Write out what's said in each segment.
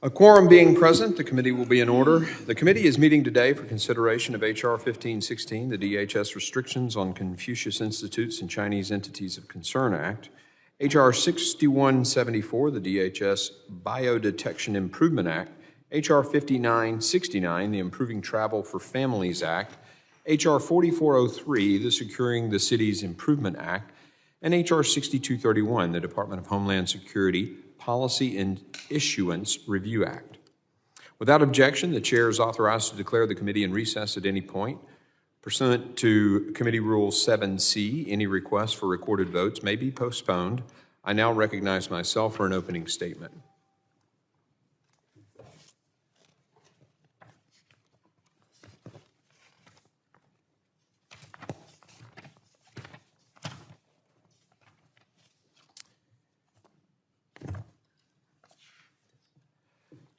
A quorum being present, the committee will be in order. The committee is meeting today for consideration of H.R. 1516, the DHS Restrictions on Confucius Institutes and Chinese Entities of Concern Act, H.R. 6174, the DHS Biodetection Improvement Act, H.R. 5969, the Improving Travel for Families Act, H.R. 4403, the Securing the Cities Improvement Act, and H.R. 6231, the Department of Homeland Security Policy and Issuance Review Act. Without objection, the chair is authorized to declare the committee in recess at any point. Pursuant to Committee Rule 7C, any request for recorded votes may be postponed. I now recognize myself for an opening statement.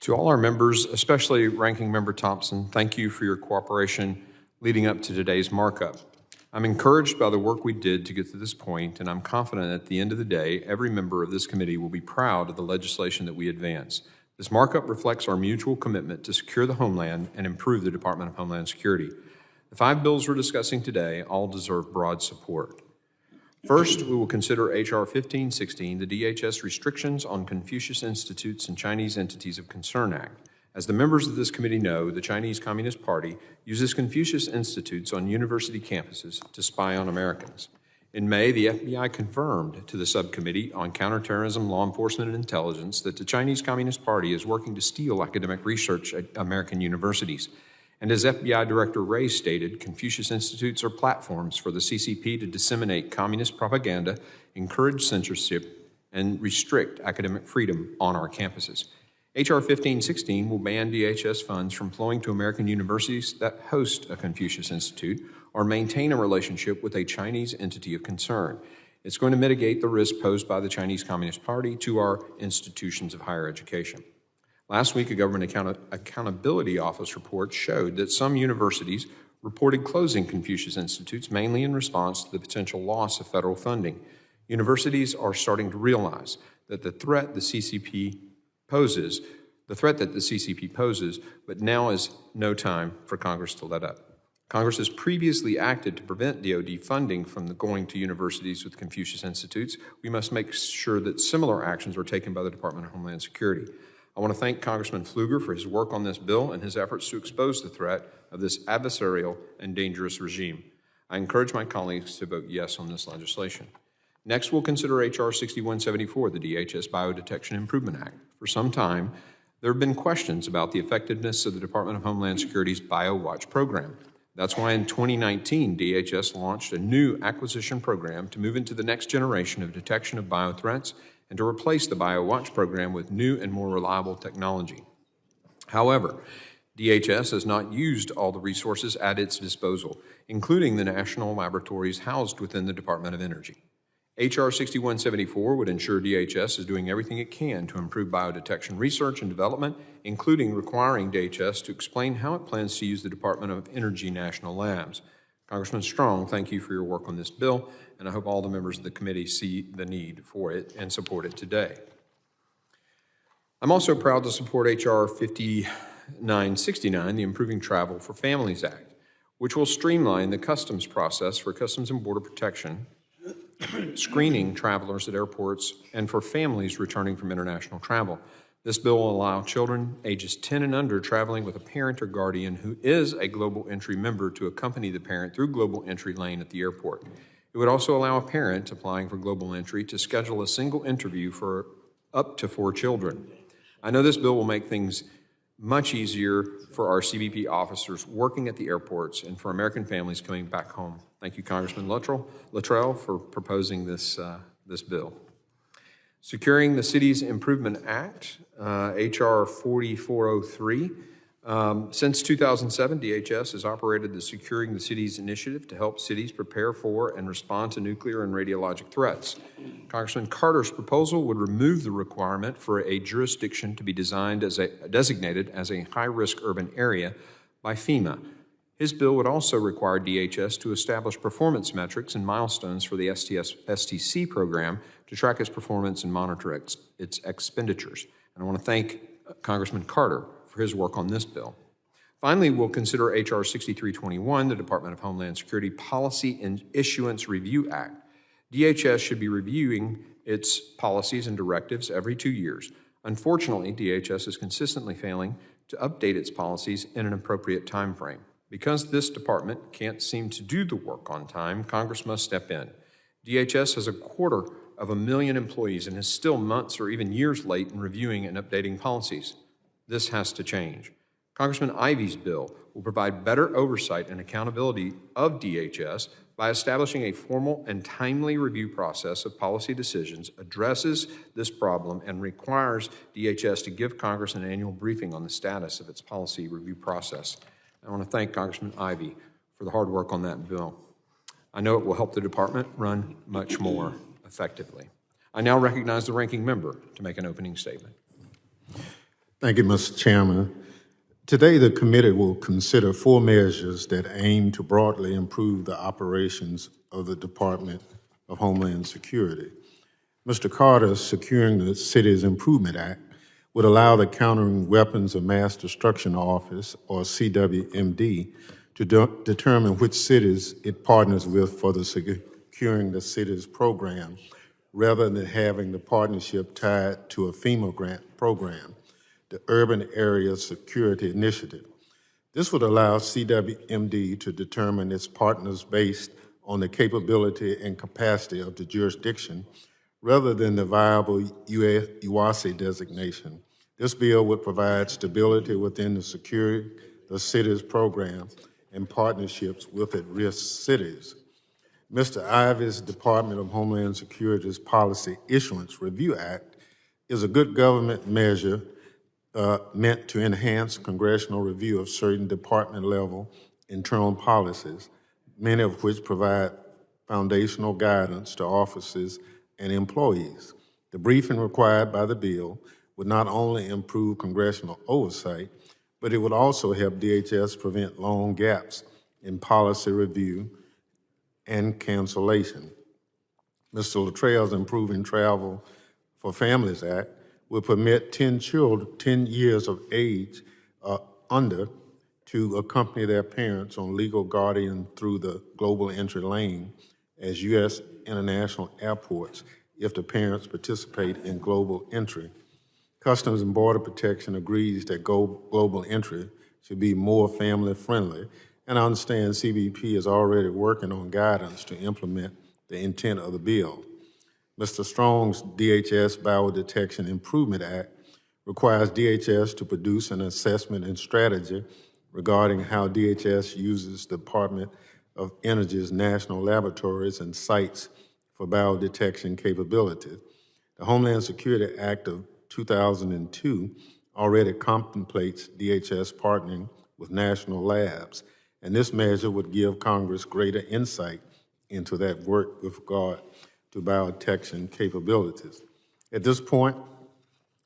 To all our members, especially Ranking Member Thompson, thank you for your cooperation leading up to today's markup. I'm encouraged by the work we did to get to this point, and I'm confident at the end of the day, every member of this committee will be proud of the legislation that we advance. This markup reflects our mutual commitment to secure the homeland and improve the Department of Homeland Security. The 5 bills we're discussing today all deserve broad support. First, we will consider H.R. 1516, the DHS Restrictions on Confucius Institutes and Chinese Entities of Concern Act. As the members of this committee know, the Chinese Communist Party uses Confucius Institutes on university campuses to spy on Americans. In May, the FBI confirmed to the Subcommittee on Counterterrorism, Law Enforcement, and Intelligence that the Chinese Communist Party is working to steal academic research at American universities. And as FBI Director Wray stated, Confucius Institutes are platforms for the CCP to disseminate communist propaganda, encourage censorship, and restrict academic freedom on our campuses. H.R. 1516 will ban DHS funds from flowing to American universities that host a Confucius Institute or maintain a relationship with a Chinese entity of concern. It's going to mitigate the risk posed by the Chinese Communist Party to our institutions of higher education. Last week, a Government Accountability Office report showed that some universities reported closing Confucius Institutes mainly in response to the potential loss of federal funding. Universities are starting to realize that the threat that the CCP poses, but now is no time for Congress to let up. Congress has previously acted to prevent DoD funding from going to universities with Confucius Institutes. We must make sure that similar actions are taken by the Department of Homeland Security. I want to thank Congressman Pfluger for his work on this bill and his efforts to expose the threat of this adversarial and dangerous regime. I encourage my colleagues to vote yes on this legislation. Next, we'll consider H.R. 6174, the DHS Biodetection Improvement Act. For some time, there have been questions about the effectiveness of the Department of Homeland Security's BioWatch program. That's why in 2019, DHS launched a new acquisition program to move into the next generation of detection of biothreats and to replace the BioWatch program with new and more reliable technology. However, DHS has not used all the resources at its disposal, including the national laboratories housed within the Department of Energy. H.R. 6174 would ensure DHS is doing everything it can to improve biodetection research and development, including requiring DHS to explain how it plans to use the Department of Energy national labs. Congressman Strong, thank you for your work on this bill, and I hope all the members of the committee see the need for it and support it today. I'm also proud to support H.R. 5969, the Improving Travel for Families Act, which will streamline the customs process for Customs and Border Protection, screening travelers at airports, and for families returning from international travel. This bill will allow children ages 10 and under traveling with a parent or guardian who is a Global Entry member to accompany the parent through Global Entry lane at the airport. It would also allow a parent applying for Global Entry to schedule a single interview for up to 4 children. I know this bill will make things much easier for our CBP officers working at the airports and for American families coming back home. Thank you, Congressman Luttrell, for proposing this bill. Securing the Cities Improvement Act, H.R. 4403. Since 2007, DHS has operated the Securing the Cities initiative to help cities prepare for and respond to nuclear and radiologic threats. Congressman Carter's proposal would remove the requirement for a jurisdiction to be designated as a high-risk urban area by FEMA. His bill would also require DHS to establish performance metrics and milestones for the STC program to track its performance and monitor its expenditures. And I want to thank Congressman Carter for his work on this bill. Finally, we'll consider H.R. 6321, the Department of Homeland Security Policy and Issuance Review Act. DHS should be reviewing its policies and directives every 2 years. Unfortunately, DHS is consistently failing to update its policies in an appropriate time frame. Because this department can't seem to do the work on time, Congress must step in. DHS has 250,000 employees and is still months or even years late in reviewing and updating policies. This has to change. Congressman Ivey's bill will provide better oversight and accountability of DHS by establishing a formal and timely review process of policy decisions, addresses this problem, and requires DHS to give Congress an annual briefing on the status of its policy review process. I want to thank Congressman Ivey for the hard work on that bill. I know it will help the department run much more effectively. I now recognize the ranking member to make an opening statement. Thank you, Mr. Chairman. Today, the committee will consider 4 measures that aim to broadly improve the operations of the Department of Homeland Security. Mr. Carter's Securing the Cities Improvement Act would allow the Countering Weapons of Mass Destruction Office, or CWMD, to determine which cities it partners with for the Securing the Cities program, rather than having the partnership tied to a FEMA grant program, the Urban Area Security Initiative. This would allow CWMD to determine its partners based on the capability and capacity of the jurisdiction, rather than the viable UASI designation. This bill would provide stability within the Security the Cities program and partnerships with at-risk cities. Mr. Ivey's Department of Homeland Security's Policy Issuance Review Act is a good government measure meant to enhance congressional review of certain department-level internal policies, many of which provide foundational guidance to offices and employees. The briefing required by the bill would not only improve congressional oversight, but it would also help DHS prevent long gaps in policy review and cancellation. Mr. Luttrell's Improving Travel for Families Act will permit 10 years of age under to accompany their parents on legal guardian through the global entry lane as U.S. international airports if the parents participate in global entry. Customs and Border Protection agrees that global entry should be more family friendly, and I understand CBP is already working on guidance to implement the intent of the bill. Mr. Strong's DHS Biodetection Improvement Act requires DHS to produce an assessment and strategy regarding how DHS uses the Department of Energy's national laboratories and sites for biodetection capabilities. The Homeland Security Act of 2002 already contemplates DHS partnering with national labs, and this measure would give Congress greater insight into that work with regard to biodetection capabilities. At this point,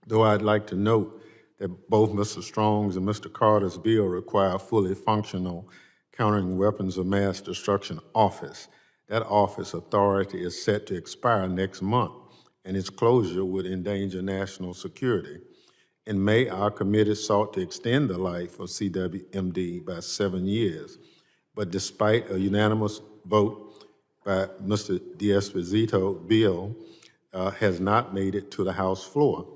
though, I'd like to note that both Mr. Strong's and Mr. Carter's bill require a fully functional Countering Weapons of Mass Destruction office. That office authority is set to expire next month, and its closure would endanger national security. In May, our committee sought to extend the life of CWMD by 7 years, but despite a unanimous vote by Mr. D'Esposito, bill has not made it to the House floor.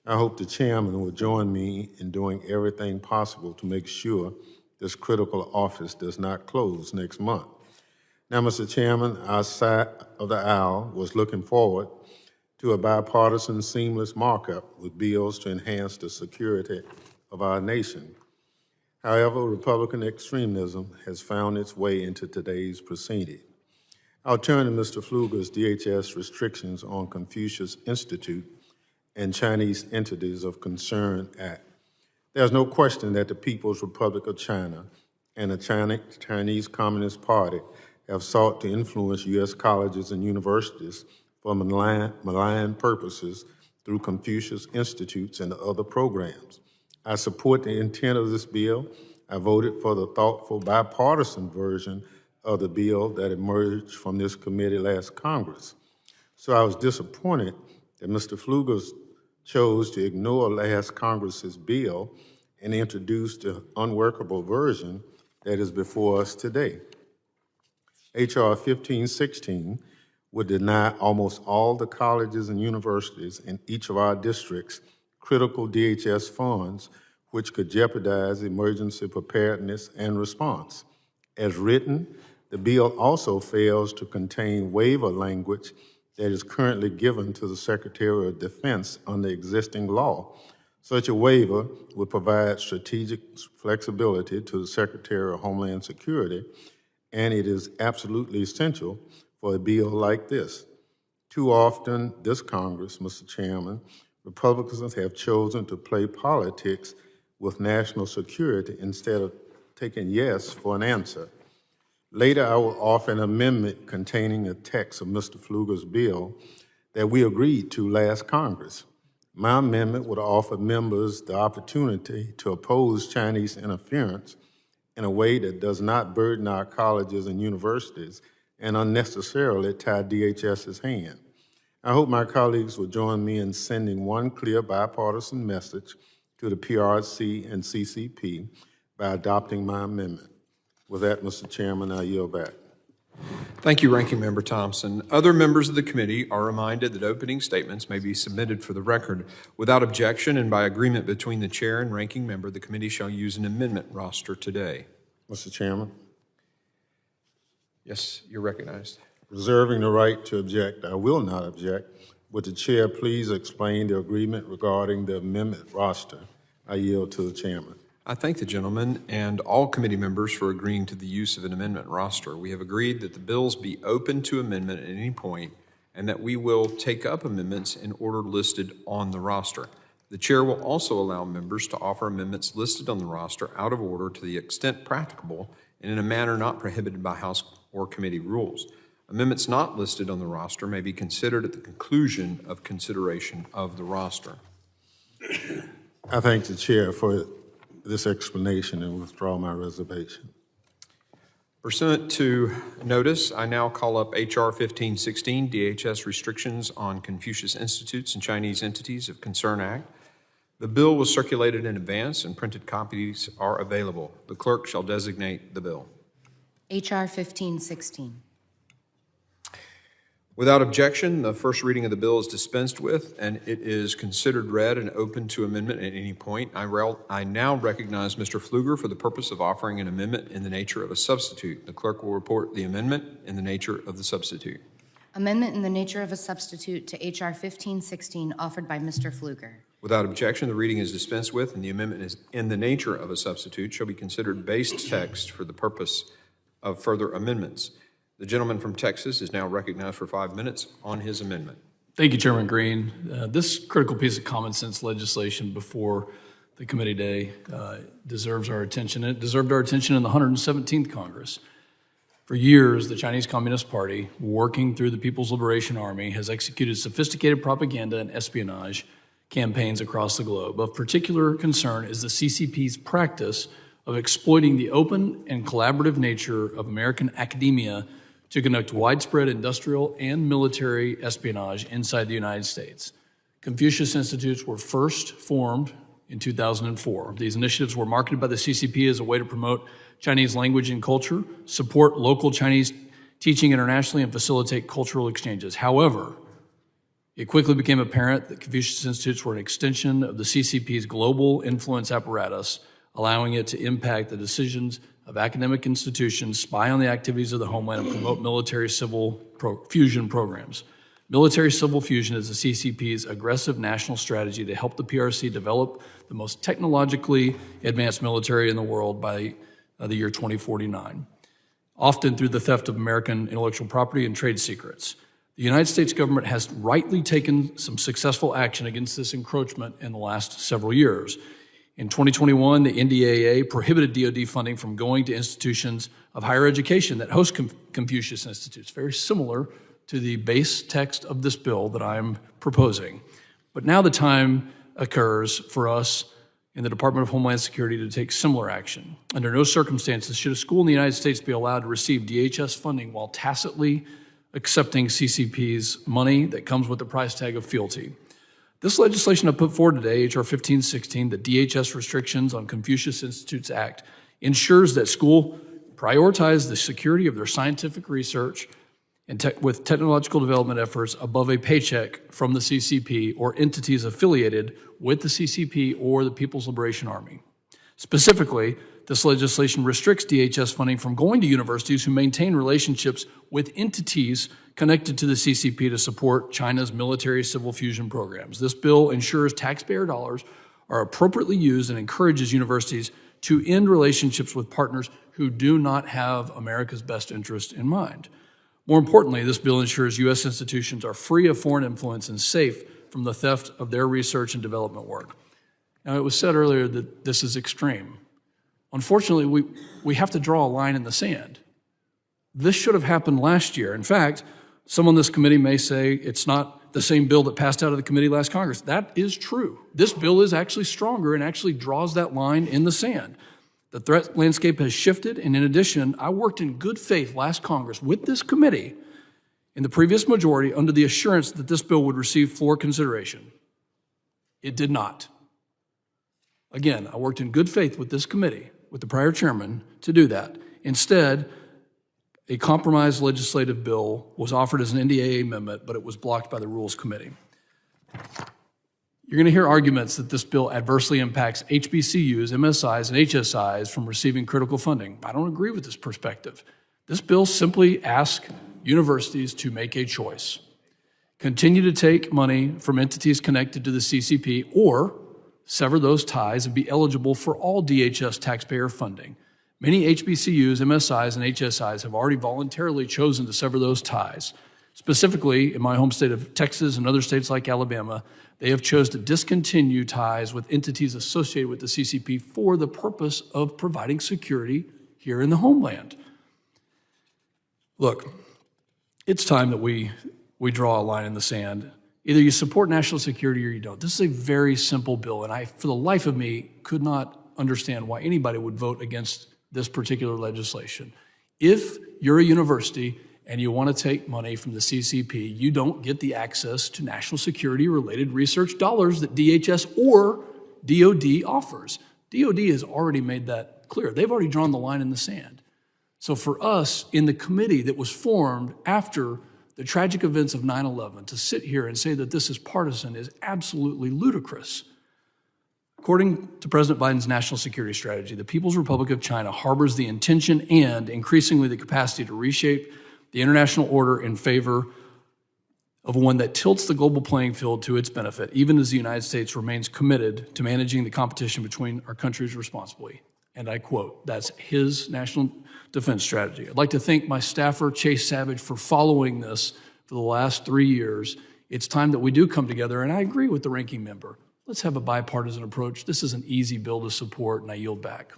I hope the chairman will join me in doing everything possible to make sure this critical office does not close next month. Now, Mr. Chairman, our side of the aisle was looking forward to a bipartisan seamless markup with bills to enhance the security of our nation. However, Republican extremism has found its way into today's proceeding. I'll turn to Mr. Pfluger's DHS restrictions on Confucius Institute and Chinese Entities of Concern Act. There's no question that the People's Republic of China and the Chinese Communist Party have sought to influence U.S. colleges and universities for malign purposes through Confucius Institutes and other programs. I support the intent of this bill. I voted for the thoughtful bipartisan version of the bill that emerged from this committee last Congress. So I was disappointed that Mr. Pfluger's chose to ignore last Congress's bill and introduced the unworkable version that is before us today. H.R. 1516 would deny almost all the colleges and universities in each of our districts critical DHS funds, which could jeopardize emergency preparedness and response. As written, the bill also fails to contain waiver language that is currently given to the Secretary of Defense under existing law. Such a waiver would provide strategic flexibility to the Secretary of Homeland Security, and it is absolutely essential for a bill like this. Too often, this Congress, Mr. Chairman, Republicans have chosen to play politics with national security instead of taking yes for an answer. Later, I will offer an amendment containing a text of Mr. Pfluger's bill that we agreed to last Congress. My amendment would offer members the opportunity to oppose Chinese interference in a way that does not burden our colleges and universities and unnecessarily tie DHS's hand. I hope my colleagues will join me in sending one clear bipartisan message to the PRC and CCP by adopting my amendment. With that, Mr. Chairman, I yield back. Thank you, Ranking Member Thompson. Other members of the committee are reminded that opening statements may be submitted for the record. Without objection and by agreement between the chair and ranking member, the committee shall use an amendment roster today. Mr. Chairman. Yes, you're recognized. Reserving the right to object, I will not object. Would the chair please explain the agreement regarding the amendment roster? I yield to the chairman. I thank the gentleman and all committee members for agreeing to the use of an amendment roster. We have agreed that the bills be open to amendment at any point and that we will take up amendments in order listed on the roster. The chair will also allow members to offer amendments listed on the roster out of order to the extent practicable and in a manner not prohibited by House or committee rules. Amendments not listed on the roster may be considered at the conclusion of consideration of the roster. I thank the chair for this explanation and withdraw my reservation. Pursuant to notice, I now call up H.R. 1516, DHS Restrictions on Confucius Institutes and Chinese Entities of Concern Act. The bill was circulated in advance and printed copies are available. The clerk shall designate the bill. H.R. 1516. Without objection, the first reading of the bill is dispensed with, and it is considered read and open to amendment at any point. I now recognize Mr. Pfluger for the purpose of offering an amendment in the nature of a substitute. The clerk will report the amendment in the nature of the substitute. Amendment in the nature of a substitute to H.R. 1516 offered by Mr. Pfluger. Without objection, the reading is dispensed with, and the amendment is in the nature of a substitute, shall be considered base text for the purpose of further amendments. The gentleman from Texas is now recognized for 5 minutes on his amendment. Thank you, Chairman Green. This critical piece of common sense legislation before the committee day deserves our attention. It deserved our attention in the 117th Congress. For years, the Chinese Communist Party, working through the People's Liberation Army, has executed sophisticated propaganda and espionage campaigns across the globe. Of particular concern is the CCP's practice of exploiting the open and collaborative nature of American academia to conduct widespread industrial and military espionage inside the United States. Confucius Institutes were first formed in 2004. These initiatives were marketed by the CCP as a way to promote Chinese language and culture, support local Chinese teaching internationally, and facilitate cultural exchanges. However, it quickly became apparent that Confucius Institutes were an extension of the CCP's global influence apparatus, allowing it to impact the decisions of academic institutions, spy on the activities of the homeland, and promote military-civil fusion programs. Military-civil fusion is the CCP's aggressive national strategy to help the PRC develop the most technologically advanced military in the world by the year 2049, often through the theft of American intellectual property and trade secrets. The United States government has rightly taken some successful action against this encroachment in the last several years. In 2021, the NDAA prohibited DoD funding from going to institutions of higher education that host Confucius Institutes, very similar to the base text of this bill that I'm proposing. But now the time occurs for us in the Department of Homeland Security to take similar action. Under no circumstances should a school in the United States be allowed to receive DHS funding while tacitly accepting CCP's money that comes with the price tag of fealty. This legislation I put forward today, H.R. 1516, the DHS Restrictions on Confucius Institutes Act, ensures that school prioritize the security of their scientific research and with technological development efforts above a paycheck from the CCP or entities affiliated with the CCP or the People's Liberation Army. Specifically, this legislation restricts DHS funding from going to universities who maintain relationships with entities connected to the CCP to support China's military civil fusion programs. This bill ensures taxpayer dollars are appropriately used and encourages universities to end relationships with partners who do not have America's best interest in mind. More importantly, this bill ensures U.S. institutions are free of foreign influence and safe from the theft of their research and development work. Now, it was said earlier that this is extreme. Unfortunately, we have to draw a line in the sand. This should have happened last year. In fact, some on this committee may say it's not the same bill that passed out of the committee last Congress. That is true. This bill is actually stronger and actually draws that line in the sand. The threat landscape has shifted, and in addition, I worked in good faith last Congress with this committee in the previous majority under the assurance that this bill would receive floor consideration. It did not. Again, I worked in good faith with this committee, with the prior chairman, to do that. Instead, a compromise legislative bill was offered as an NDAA amendment, but it was blocked by the Rules Committee. You're going to hear arguments that this bill adversely impacts HBCUs, MSIs, and HSIs from receiving critical funding. I don't agree with this perspective. This bill simply asks universities to make a choice. Continue to take money from entities connected to the CCP or sever those ties and be eligible for all DHS taxpayer funding. Many HBCUs, MSIs, and HSIs have already voluntarily chosen to sever those ties. Specifically, in my home state of Texas and other states like Alabama, they have chosen to discontinue ties with entities associated with the CCP for the purpose of providing security here in the homeland. Look, it's time that we draw a line in the sand. Either you support national security or you don't. This is a very simple bill, and I, for the life of me, could not understand why anybody would vote against this particular legislation. If you're a university and you want to take money from the CCP, you don't get the access to national security-related research dollars that DHS or DOD offers. DOD has already made that clear. They've already drawn the line in the sand. So for us, in the committee that was formed after the tragic events of 9/11, to sit here and say that this is partisan is absolutely ludicrous. According to President Biden's national security strategy, the People's Republic of China harbors the intention and increasingly the capacity to reshape the international order in favor of one that tilts the global playing field to its benefit, even as the United States remains committed to managing the competition between our countries responsibly. And I quote, that's his national defense strategy. I'd like to thank my staffer, Chase Savage, for following this for the last 3 years. It's time that we do come together, and I agree with the ranking member. Let's have a bipartisan approach. This is an easy bill to support, and I yield back.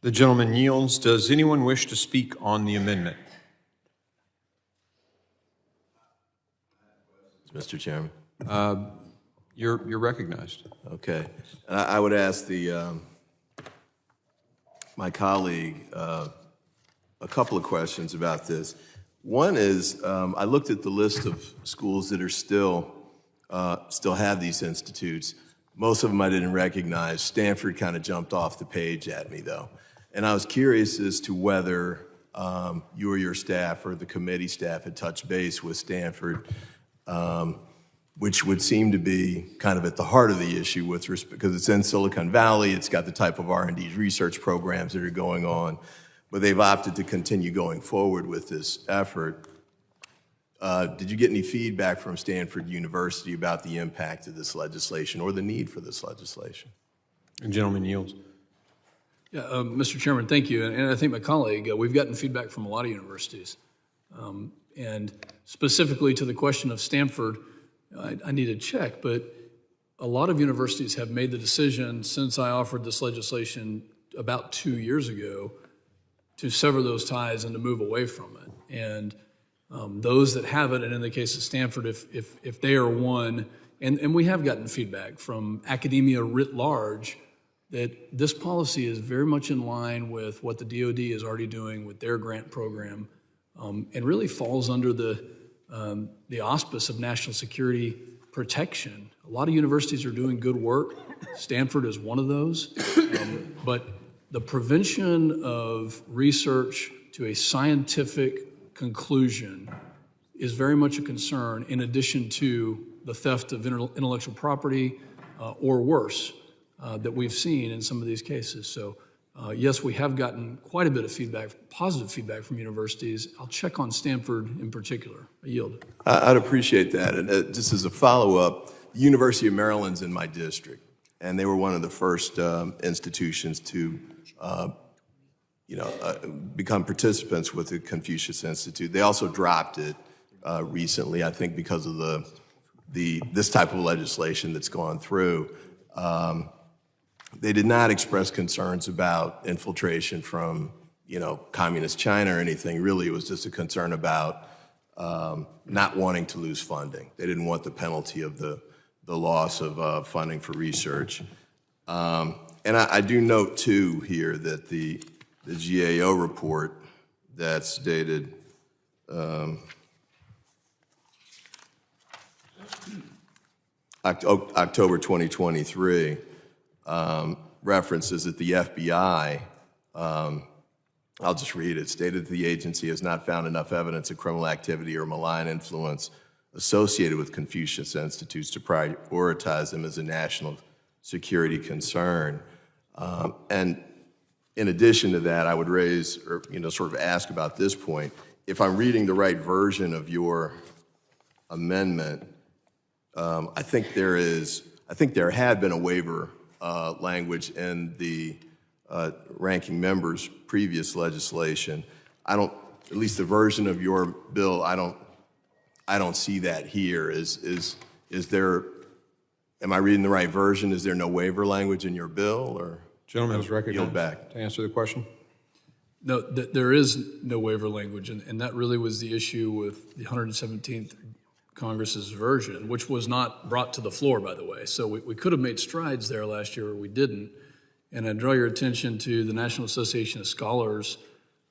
The gentleman yields. Does anyone wish to speak on the amendment? Mr. Chairman. You're recognized. Okay. I would ask my colleague a couple of questions about this. One is, I looked at the list of schools that are still have these institutes. Most of them I didn't recognize. Stanford kind of jumped off the page at me, though. And I was curious as to whether you or your staff or the committee staff had touched base with Stanford, which would seem to be kind of at the heart of the issue with respect, because it's in Silicon Valley, it's got the type of R&D research programs that are going on, but they've opted to continue going forward with this effort. Did you get any feedback from Stanford University about the impact of this legislation or the need for this legislation? The gentleman yields. Yeah, Mr. Chairman, thank you. And I think my colleague, we've gotten feedback from a lot of universities. And specifically to the question of Stanford, I need to check, but a lot of universities have made the decision since I offered this legislation about 2 years ago to sever those ties and to move away from it. And those that have it, and in the case of Stanford, if they are one, and we have gotten feedback from academia writ large that this policy is very much in line with what the DOD is already doing with their grant program, and really falls under the auspice of national security protection. A lot of universities are doing good work. Stanford is one of those. But the prevention of research to a scientific conclusion is very much a concern, in addition to the theft of intellectual property or worse that we've seen in some of these cases. So yes, we have gotten quite a bit of feedback, positive feedback from universities. I'll check on Stanford in particular. I yield. I'd appreciate that. And just as a follow-up, the University of Maryland's in my district, and they were one of the first institutions to become participants with the Confucius Institute. They also dropped it recently, I think because of this type of legislation that's gone through. They did not express concerns about infiltration from, communist China or anything. Really, it was just a concern about not wanting to lose funding. They didn't want the penalty of the loss of funding for research. And I do note, too, here that the GAO report that's dated October 2023 references that the FBI, I'll just read it, stated that the agency has not found enough evidence of criminal activity or malign influence associated with Confucius Institutes to prioritize them as a national security concern. And in addition to that, I would raise, or sort of ask about this point, if I'm reading the right version of your amendment, I think there had been a waiver language in the ranking member's previous legislation. At least the version of your bill, I don't see that here. Is there, am I reading the right version? Is there no waiver language in your bill, or? Gentleman is recognized Yield back. to answer the question. No, there is no waiver language, and that really was the issue with the 117th Congress's version, which was not brought to the floor, by the way. So we could have made strides there last year, or we didn't. And I draw your attention to the National Association of Scholars'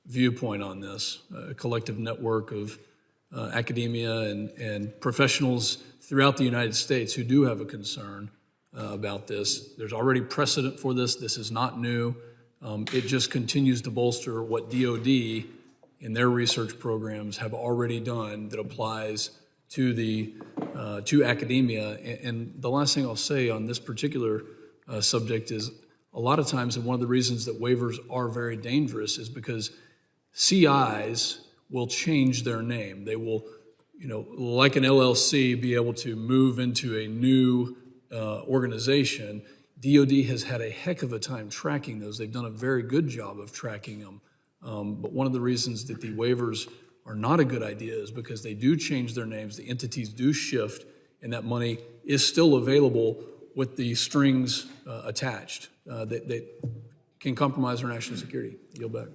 viewpoint on this, a collective network of academia and professionals throughout the United States who do have a concern about this. There's already precedent for this. This is not new. It just continues to bolster what DOD in their research programs have already done that applies to academia. And the last thing I'll say on this particular subject is a lot of times, and one of the reasons that waivers are very dangerous is because CIs will change their name. They will, like an LLC, be able to move into a new organization. DOD has had a heck of a time tracking those. They've done a very good job of tracking them. But one of the reasons that the waivers are not a good idea is because they do change their names, the entities do shift, and that money is still available with the strings attached that can compromise our national security. Yield back.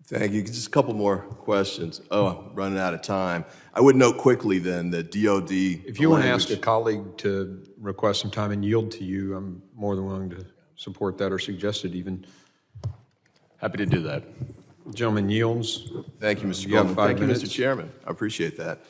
Thank you. Just a couple more questions. Oh, I'm running out of time. I would note quickly then that DOD. If you want to ask a colleague to request some time and yield to you, I'm more than willing to support that or suggest it even. Happy to do that. Gentleman yields. Thank you, Mr. You have Goldman. 5 Thank you, minutes. Mr. Chairman. I appreciate that.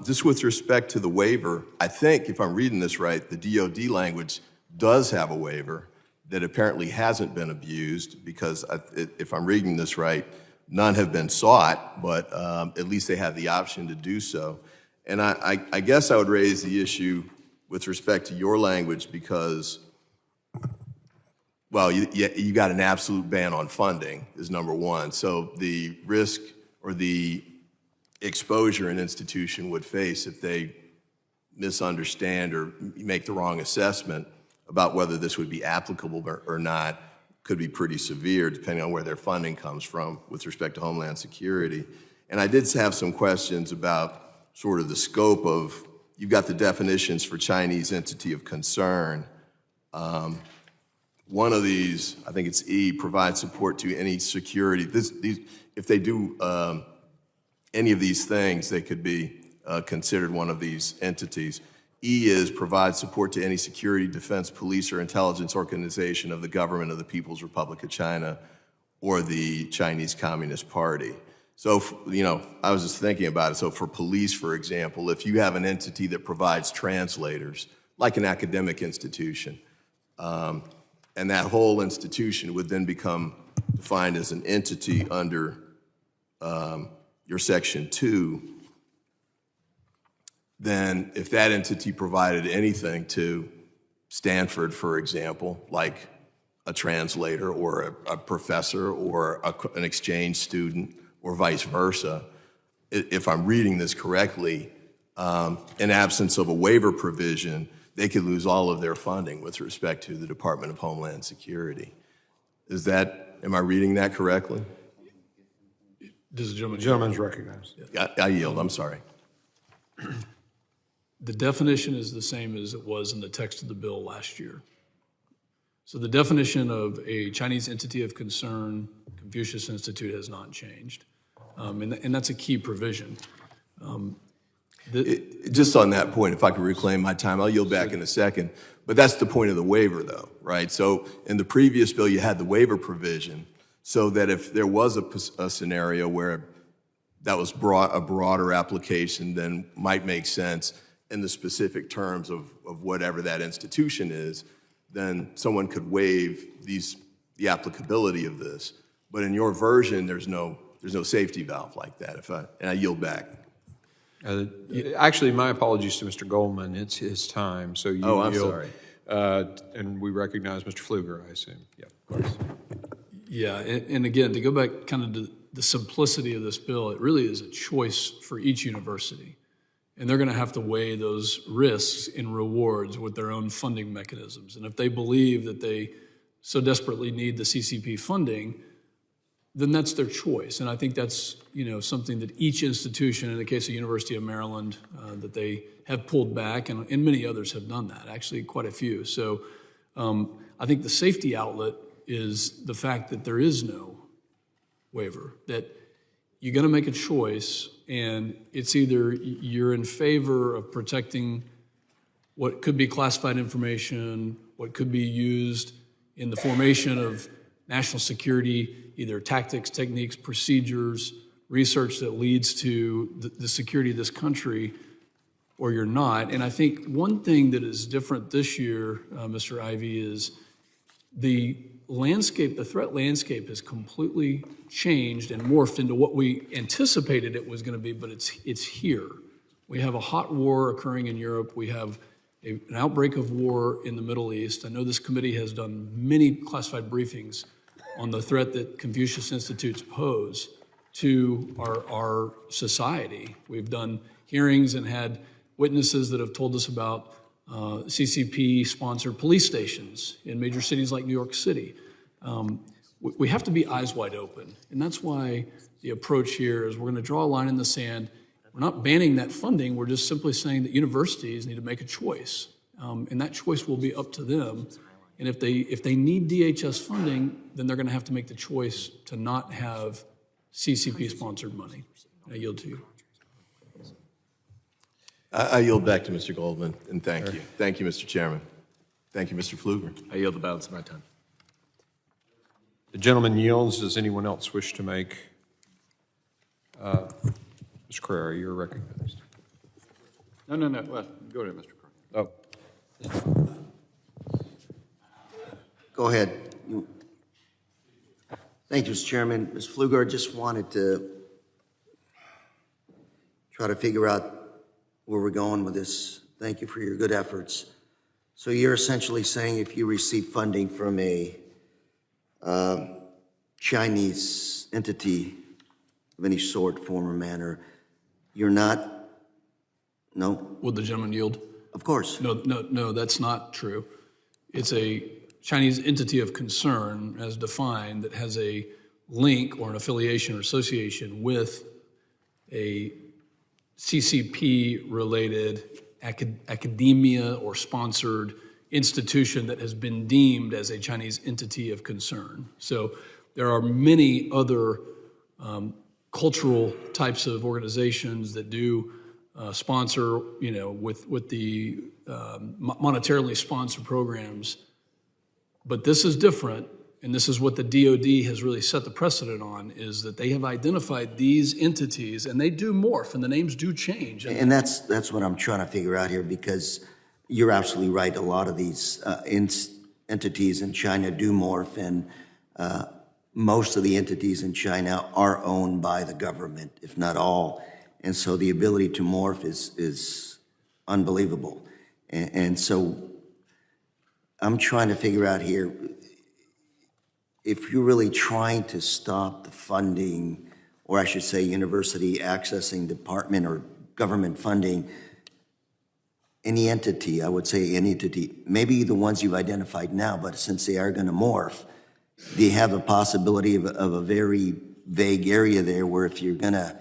Just with respect to the waiver, I think, if I'm reading this right, the DOD language does have a waiver that apparently hasn't been abused because, if I'm reading this right, none have been sought, but at least they have the option to do so. And I guess I would raise the issue with respect to your language because, well, you got an absolute ban on funding is number one. So the risk or the exposure an institution would face if they misunderstand or make the wrong assessment about whether this would be applicable or not could be pretty severe depending on where their funding comes from with respect to Homeland Security. And I did have some questions about sort of the scope of, you've got the definitions for Chinese entity of concern. One of these, I think it's E, provides support to any security. If they do any of these things, they could be considered one of these entities. E is provide support to any security, defense, police, or intelligence organization of the government of the People's Republic of China or the Chinese Communist Party. So, I was just thinking about it. So for police, for example, if you have an entity that provides translators, like an academic institution, and that whole institution would then become defined as an entity under your Section 2, then if that entity provided anything to Stanford, for example, like a translator or a professor or an exchange student or vice versa, if I'm reading this correctly, in absence of a waiver provision, they could lose all of their funding with respect to the Department of Homeland Security. Am I reading that correctly? Does the gentleman? Gentleman's recognized. I yield, I'm sorry. The definition is the same as it was in the text of the bill last year. So the definition of a Chinese entity of concern, Confucius Institute, has not changed. And that's a key provision. Just on that point, if I could reclaim my time, I'll yield back in a second. But that's the point of the waiver, though, right? So in the previous bill, you had the waiver provision so that if there was a scenario where that was a broader application, then might make sense in the specific terms of whatever that institution is, then someone could waive the applicability of this. But in your version, there's no safety valve like that. And I yield back. Actually, my apologies to Mr. Goldman. It's his time, so you Oh, I'm yield. sorry. And we recognize Mr. Pfluger, I assume. Yeah, of course. Yeah, and again, to go back kind of to the simplicity of this bill, it really is a choice for each university. And they're going to have to weigh those risks and rewards with their own funding mechanisms. And if they believe that they so desperately need the CCP funding, then that's their choice. And I think that's, something that each institution, in the case of University of Maryland, that they have pulled back, and many others have done that, actually quite a few. So I think the safety outlet is the fact that there is no waiver, that you're going to make a choice, and it's either you're in favor of protecting what could be classified information, what could be used in the formation of national security, either tactics, techniques, procedures, research that leads to the security of this country, or you're not. And I think one thing that is different this year, Mr. Ivey, is the threat landscape has completely changed and morphed into what we anticipated it was going to be, but it's here. We have a hot war occurring in Europe. We have an outbreak of war in the Middle East. I know this committee has done many classified briefings on the threat that Confucius Institutes pose to our society. We've done hearings and had witnesses that have told us about CCP-sponsored police stations in major cities like New York City. We have to be eyes wide open, and that's why the approach here is we're going to draw a line in the sand. We're not banning that funding. We're just simply saying that universities need to make a choice, and that choice will be up to them. And if they need DHS funding, then they're going to have to make the choice to not have CCP-sponsored money. I yield to you. I yield back to Mr. Goldman, and thank you. Thank you, Mr. Chairman. Thank you, Mr. Pfluger. I yield the balance of my time. The gentleman yields. Does anyone else wish to make? Mr. Carrera, you're recognized. No. Well, go ahead, Mr. Carter. Oh, Go ahead. Thank you, Mr. Chairman. Ms. Pfluger, I just wanted to try to figure out where we're going with this. Thank you for your good efforts. So you're essentially saying if you receive funding from a Chinese entity of any sort, form, or manner, you're not, no? Would the gentleman yield? Of course. No, that's not true. It's a Chinese entity of concern, as defined, that has a link or an affiliation or association with a CCP-related academia or sponsored institution that has been deemed as a Chinese entity of concern. So there are many other cultural types of organizations that do sponsor, with the monetarily sponsored programs. But this is different, and this is what the DoD has really set the precedent on, is that they have identified these entities, and they do morph, and the names do change. And that's what I'm trying to figure out here, because you're absolutely right. A lot of these entities in China do morph, and most of the entities in China are owned by the government, if not all. And so the ability to morph is unbelievable. And so I'm trying to figure out here, if you're really trying to stop the funding, or I should say university accessing department or government funding, any entity, I would say any entity, maybe the ones you've identified now, but since they are going to morph, they have a possibility of a very vague area there where if you're going to,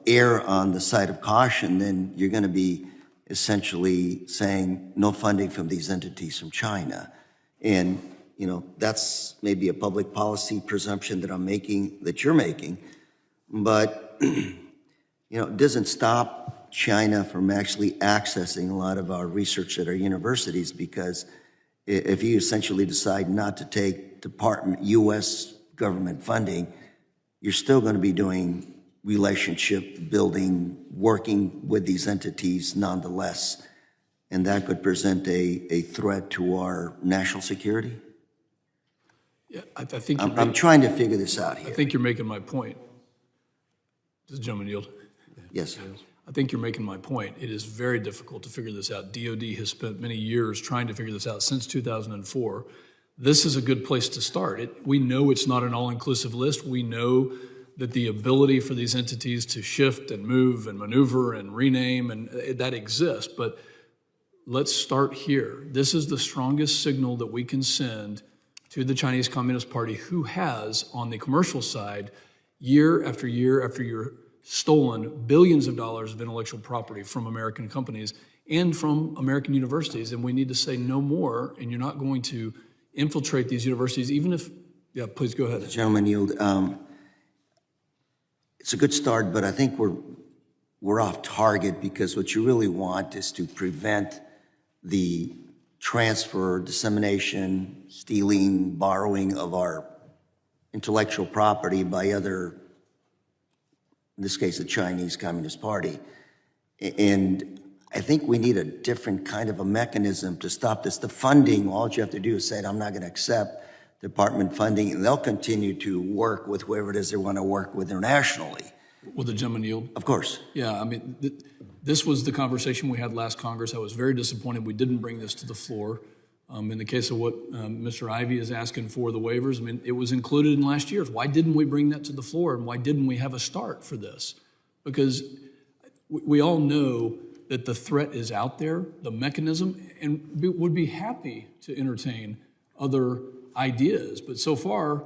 err on the side of caution, then you're going to be essentially saying no funding from these entities from China. And, that's maybe a public policy presumption that I'm making, that you're making, but, it doesn't stop China from actually accessing a lot of our research at our universities, because if you essentially decide not to take U.S. government funding, you're still going to be doing relationship building, working with these entities nonetheless, and that could present a threat to our national security? Yeah, I think I'm trying to figure this out here. I think you're making my point. Does the gentleman yield? Yes. I think you're making my point. It is very difficult to figure this out. DoD has spent many years trying to figure this out since 2004. This is a good place to start. We know it's not an all-inclusive list. We know that the ability for these entities to shift and move and maneuver and rename, and that exists, but let's start here. This is the strongest signal that we can send to the Chinese Communist Party, who has, on the commercial side, year after year after year, stolen billions of dollars of intellectual property from American companies and from American universities, and we need to say no more, and you're not going to infiltrate these universities, even if, yeah, please go ahead. Gentleman yield. It's a good start, but I think we're off target, because what you really want is to prevent the transfer, dissemination, stealing, borrowing of our intellectual property by other, in this case, the Chinese Communist Party. And I think we need a different kind of a mechanism to stop this. The funding, all you have to do is say, I'm not going to accept department funding, and they'll continue to work with whoever it is they want to work with internationally. Will the gentleman yield? Of course. Yeah, I mean, this was the conversation we had last Congress. I was very disappointed we didn't bring this to the floor. In the case of what Mr. Ivey is asking for, the waivers, I mean, it was included in last year's. Why didn't we bring that to the floor, and why didn't we have a start for this? Because we all know that the threat is out there, the mechanism, and would be happy to entertain other ideas. But so far,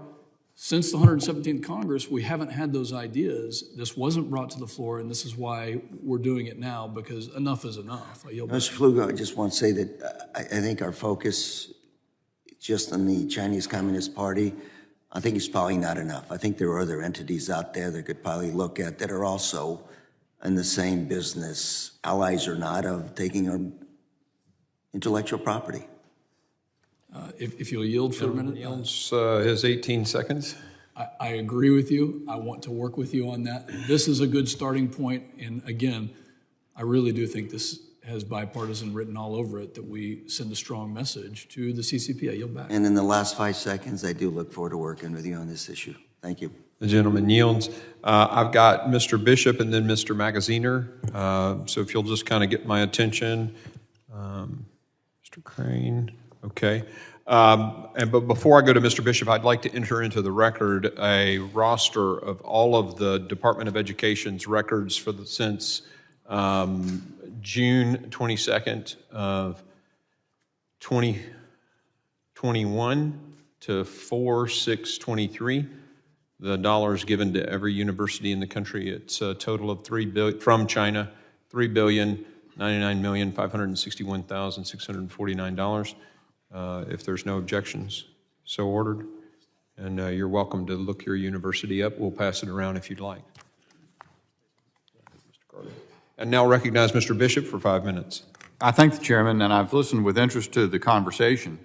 since the 117th Congress, we haven't had those ideas. This wasn't brought to the floor, and this is why we're doing it now, because enough is enough. Mr. Flugo, I just want to say that I think our focus just on the Chinese Communist Party, I think it's probably not enough. I think there are other entities out there that could probably look at that are also in the same business, allies or not, of taking our intellectual property. If you'll yield for a minute. Yields his 18 seconds. I agree with you. I want to work with you on that. This is a good starting point. And again, I really do think this has bipartisan written all over it, that we send a strong message to the CCP. I yield back. And in the last 5 seconds, I do look forward to working with you on this issue. Thank you. The gentleman yields. I've got Mr. Bishop and then Mr. Magaziner. So if you'll just kind of get my attention. Mr. Crane, okay. But before I go to Mr. Bishop, I'd like to enter into the record a roster of all of the Department of Education's records for since June 22nd of 2021 to 4/6/23. The dollars given to every university in the country, it's a total of $3 billion from China, $3,099,561,649. If there's no objections, so ordered. And you're welcome to look your university up. We'll pass it around if you'd like. And now recognize Mr. Bishop for 5 minutes. I thank the chairman, and I've listened with interest to the conversation.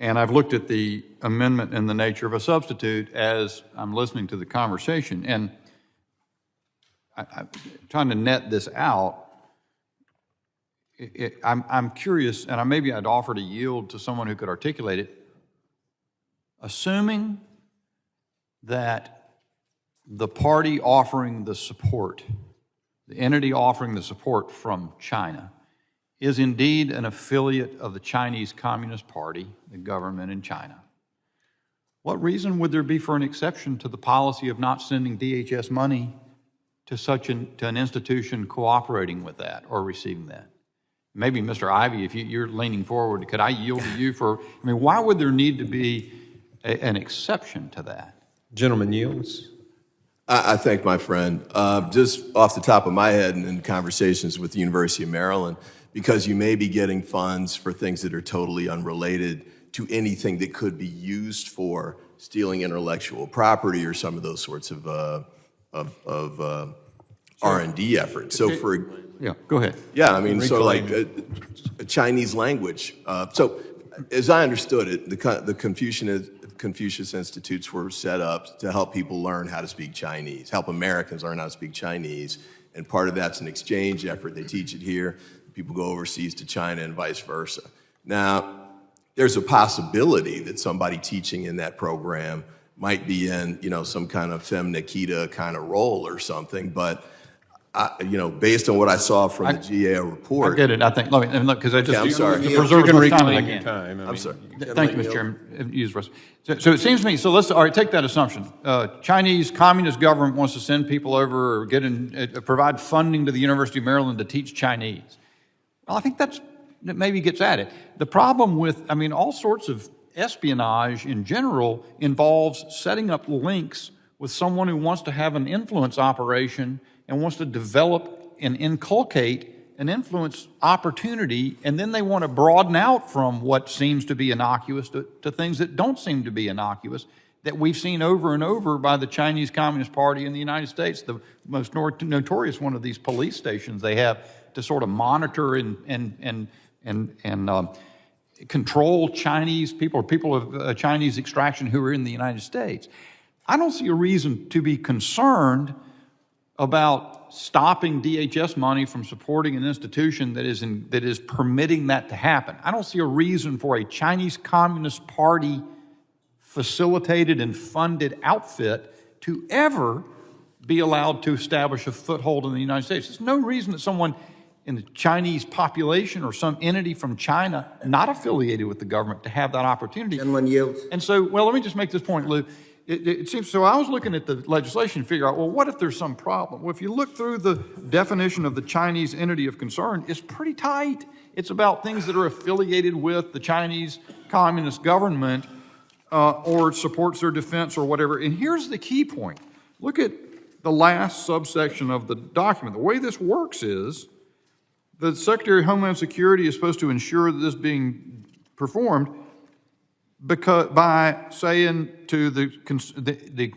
And I've looked at the amendment in the nature of a substitute as I'm listening to the conversation. And I'm trying to net this out. I'm curious, and maybe I'd offer to yield to someone who could articulate it. Assuming that the party offering the support, the entity offering the support from China, is indeed an affiliate of the Chinese Communist Party, the government in China, what reason would there be for an exception to the policy of not sending DHS money to an institution cooperating with that or receiving that? Maybe, Mr. Ivey, if you're leaning forward, could I yield to you for, why would there need to be an exception to that? Gentleman yields. I thank my friend. Just off the top of my head and in conversations with the University of Maryland, because you may be getting funds for things that are totally unrelated to anything that could be used for stealing intellectual property or some of those sorts of R&D efforts. So Yeah, go ahead. yeah, so like Chinese language. So as I understood it, the Confucius Institutes were set up to help people learn how to speak Chinese, help Americans learn how to speak Chinese. And part of that's an exchange effort. They teach it here. People go overseas to China and vice versa. Now, there's a possibility that somebody teaching in that program might be in, some kind of Fem Nikita kind of role or something. But, based on what I saw from the GAO report. I get it. I think, look, because I just. Yeah, I'm sorry. To preserve as much time as I Your can. time. I'm sorry. Thank you, Mr. Chairman. Use the rest. So it seems to me, all right, take that assumption. Chinese Communist government wants to send people over or provide funding to the University of Maryland to teach Chinese. Well, I think that maybe gets at it. The problem with, all sorts of espionage in general involves setting up links with someone who wants to have an influence operation and wants to develop and inculcate an influence opportunity, and then they want to broaden out from what seems to be innocuous to things that don't seem to be innocuous, that we've seen over and over by the Chinese Communist Party in the United States. The most notorious one of these police stations they have to sort of monitor and control Chinese people or people of Chinese extraction who are in the United States. I don't see a reason to be concerned about stopping DHS money from supporting an institution that is permitting that to happen. I don't see a reason for a Chinese Communist Party facilitated and funded outfit to ever be allowed to establish a foothold in the United States. There's no reason that someone in the Chinese population or some entity from China not affiliated with the government to have that opportunity. Gentleman yields. And so, let me just make this point, Lou. It seems, so I was looking at the legislation to figure out, what if there's some problem? Well, if you look through the definition of the Chinese entity of concern, it's pretty tight. It's about things that are affiliated with the Chinese Communist government or supports their defense or whatever. And here's the key point. Look at the last subsection of the document. The way this works is the Secretary of Homeland Security is supposed to ensure that this being performed by saying to the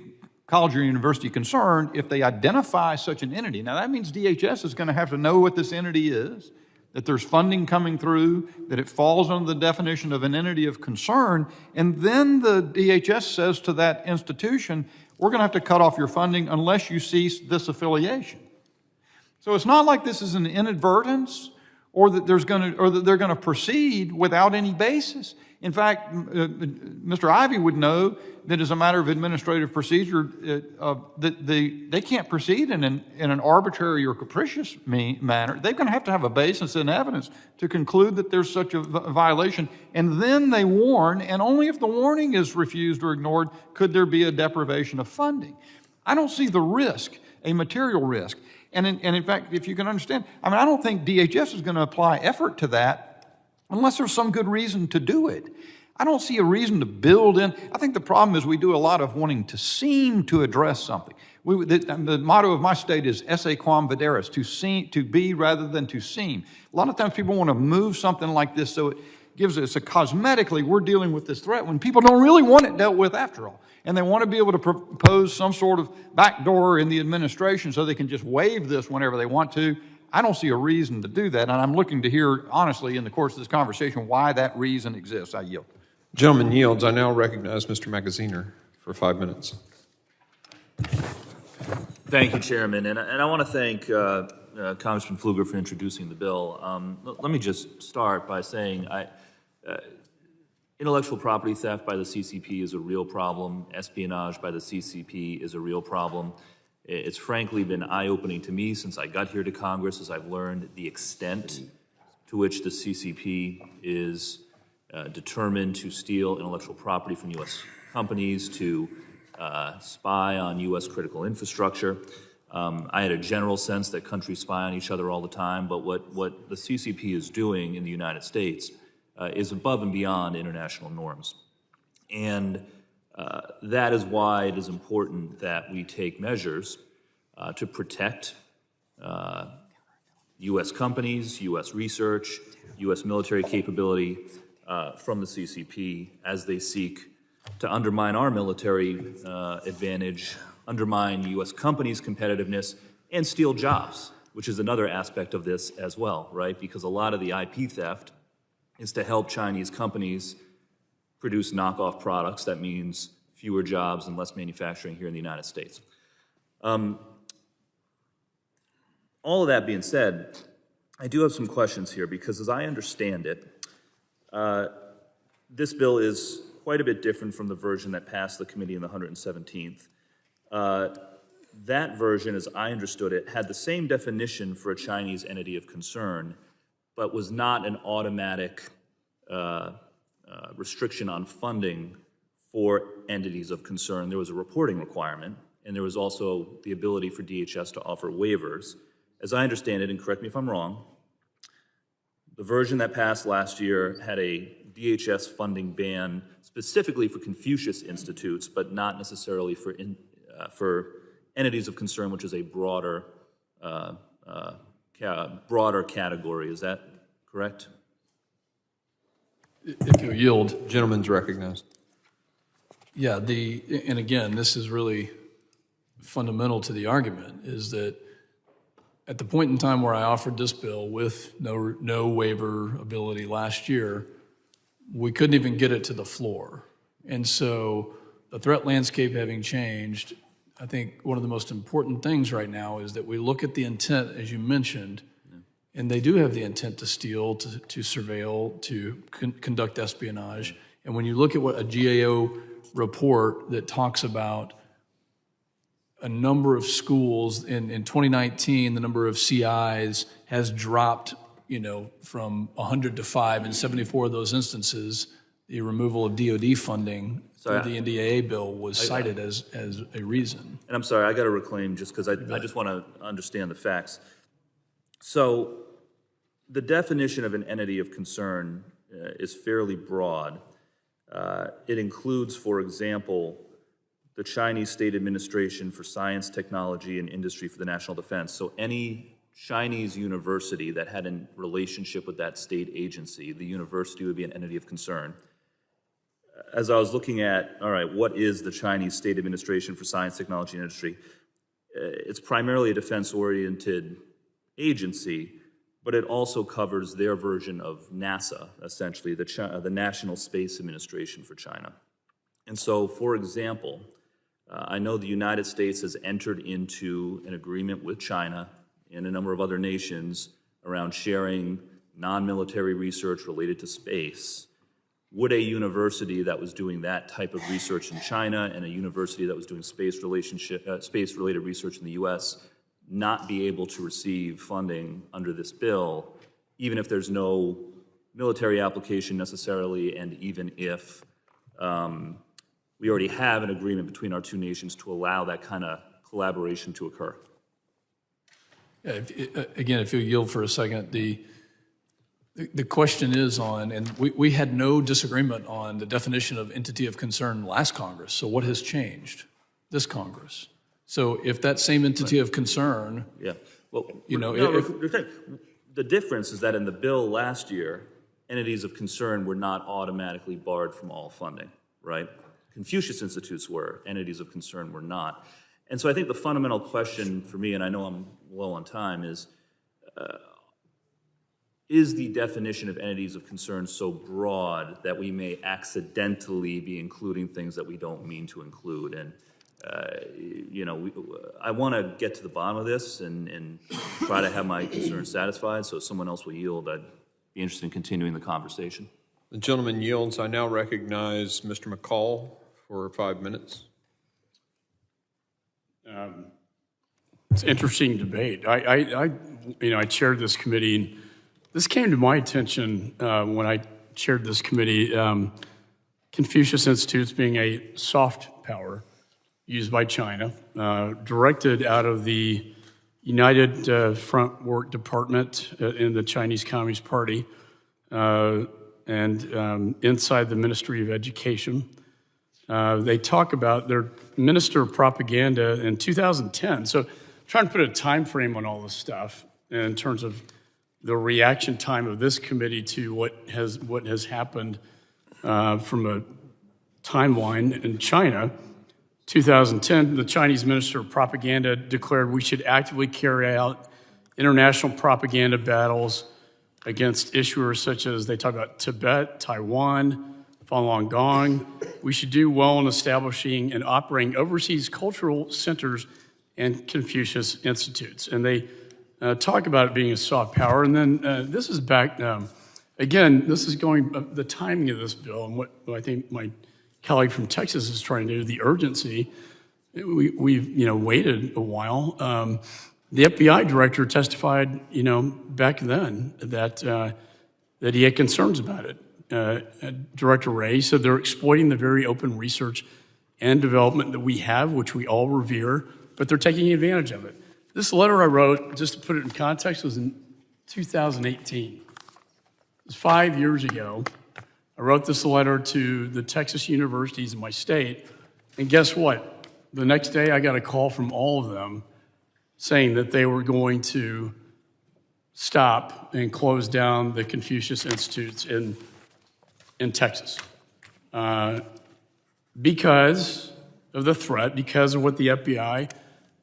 college or university concerned, if they identify such an entity. Now that means DHS is going to have to know what this entity is, that there's funding coming through, that it falls under the definition of an entity of concern, and then the DHS says to that institution, we're going to have to cut off your funding unless you cease this affiliation. So it's not like this is an inadvertence or that they're going to proceed without any basis. In fact, Mr. Ivey would know that as a matter of administrative procedure, they can't proceed in an arbitrary or capricious manner. They're going to have a basis in evidence to conclude that there's such a violation, and then they warn, and only if the warning is refused or ignored could there be a deprivation of funding. I don't see the risk, a material risk. And in fact, if you can understand, I don't think DHS is going to apply effort to that unless there's some good reason to do it. I don't see a reason to build in. I think the problem is we do a lot of wanting to seem to address something. The motto of my state is esse quam videris, to be rather than to seem. A lot of times people want to move something like this so it gives us cosmetically, we're dealing with this threat when people don't really want it dealt with after all. And they want to be able to propose some sort of backdoor in the administration so they can just waive this whenever they want to. I don't see a reason to do that, and I'm looking to hear, honestly, in the course of this conversation, why that reason exists. I yield. Gentleman yields. I now recognize Mr. Magaziner for 5 minutes. Thank you, Chairman. And I want to thank Congressman Pfluger for introducing the bill. Let me just start by saying intellectual property theft by the CCP is a real problem. Espionage by the CCP is a real problem. It's frankly been eye-opening to me since I got here to Congress as I've learned the extent to which the CCP is determined to steal intellectual property from U.S. companies, to spy on U.S. critical infrastructure. I had a general sense that countries spy on each other all the time, but what the CCP is doing in the United States is above and beyond international norms. And that is why it is important that we take measures to protect U.S. companies, U.S. research, U.S. military capability from the CCP as they seek to undermine our military advantage, undermine U.S. companies' competitiveness, and steal jobs, which is another aspect of this as well, right? Because a lot of the IP theft is to help Chinese companies produce knockoff products. That means fewer jobs and less manufacturing here in the United States. All of that being said, I do have some questions here because as I understand it, this bill is quite a bit different from the version that passed the committee in the 117th. That version, as I understood it, had the same definition for a Chinese entity of concern, but was not an automatic restriction on funding for entities of concern. There was a reporting requirement, and there was also the ability for DHS to offer waivers. As I understand it, and correct me if I'm wrong, the version that passed last year had a DHS funding ban specifically for Confucius institutes, but not necessarily for entities of concern, which is a broader category. Is that correct? If you yield. Gentleman's recognized. Yeah, and again, this is really fundamental to the argument, is that at the point in time where I offered this bill with no waiver ability last year, we couldn't even get it to the floor. And so the threat landscape having changed, I think one of the most important things right now is that we look at the intent, as you mentioned, and they do have the intent to steal, to surveil, to conduct espionage. And when you look at what a GAO report that talks about a number of schools in 2019, the number of CIs has dropped, from 100 to 5. In 74 of those instances, the removal of DoD funding through the NDAA bill was cited as a reason. And I'm sorry, I got to reclaim just because I just want to understand the facts. So the definition of an entity of concern is fairly broad. It includes, for example, the Chinese State Administration for Science, Technology, and Industry for the National Defense. So any Chinese university that had a relationship with that state agency, the university would be an entity of concern. As I was looking at, all right, what is the Chinese State Administration for Science, Technology, and Industry? It's primarily a defense-oriented agency, but it also covers their version of NASA, essentially, the National Space Administration for China. And so, for example, I know the United States has entered into an agreement with China and a number of other nations around sharing non-military research related to space. Would a university that was doing that type of research in China and a university that was doing space-related research in the U.S. not be able to receive funding under this bill, even if there's no military application necessarily, and even if we already have an agreement between our two nations to allow that kind of collaboration to occur? Yeah, again, if you yield for a second, the question is on, and we had no disagreement on the definition of entity of concern last Congress. So what has changed this Congress? So if that same entity of concern, well, the difference is that in the bill last year, entities of concern were not automatically barred from all funding, right? Confucius institutes were, entities of concern were not. And so I think the fundamental question for me, and I know I'm low on time, is is the definition of entities of concern so broad that we may accidentally be including things that we don't mean to include? And, I want to get to the bottom of this and try to have my concerns satisfied, so if someone else will yield, I'd be interested in continuing the conversation. The gentleman yields. I now recognize Mr. McCall for 5 minutes. It's an interesting debate. I chaired this committee, and this came to my attention when I chaired this committee. Confucius Institutes being a soft power used by China, directed out of the United Front Work Department in the Chinese Communist Party, and inside the Ministry of Education. They talk about their Minister of Propaganda in 2010. So trying to put a time frame on all this stuff in terms of the reaction time of this committee to what has happened from a timeline in China. 2010, the Chinese Minister of Propaganda declared we should actively carry out international propaganda battles against issuers such as, they talk about Tibet, Taiwan, Falun Gong. We should do well in establishing and operating overseas cultural centers and Confucius Institutes. And they talk about it being a soft power. And then this is back, again, this is going, the timing of this bill and what I think my colleague from Texas is trying to do, the urgency. We've waited a while. The FBI director testified, back then that he had concerns about it. Director Ray said they're exploiting the very open research and development that we have, which we all revere, but they're taking advantage of it. This letter I wrote, just to put it in context, was in 2018. It was 5 years ago. I wrote this letter to the Texas universities in my state, and guess what? The next day I got a call from all of them saying that they were going to stop and close down the Confucius Institutes in Texas because of the threat, because of what the FBI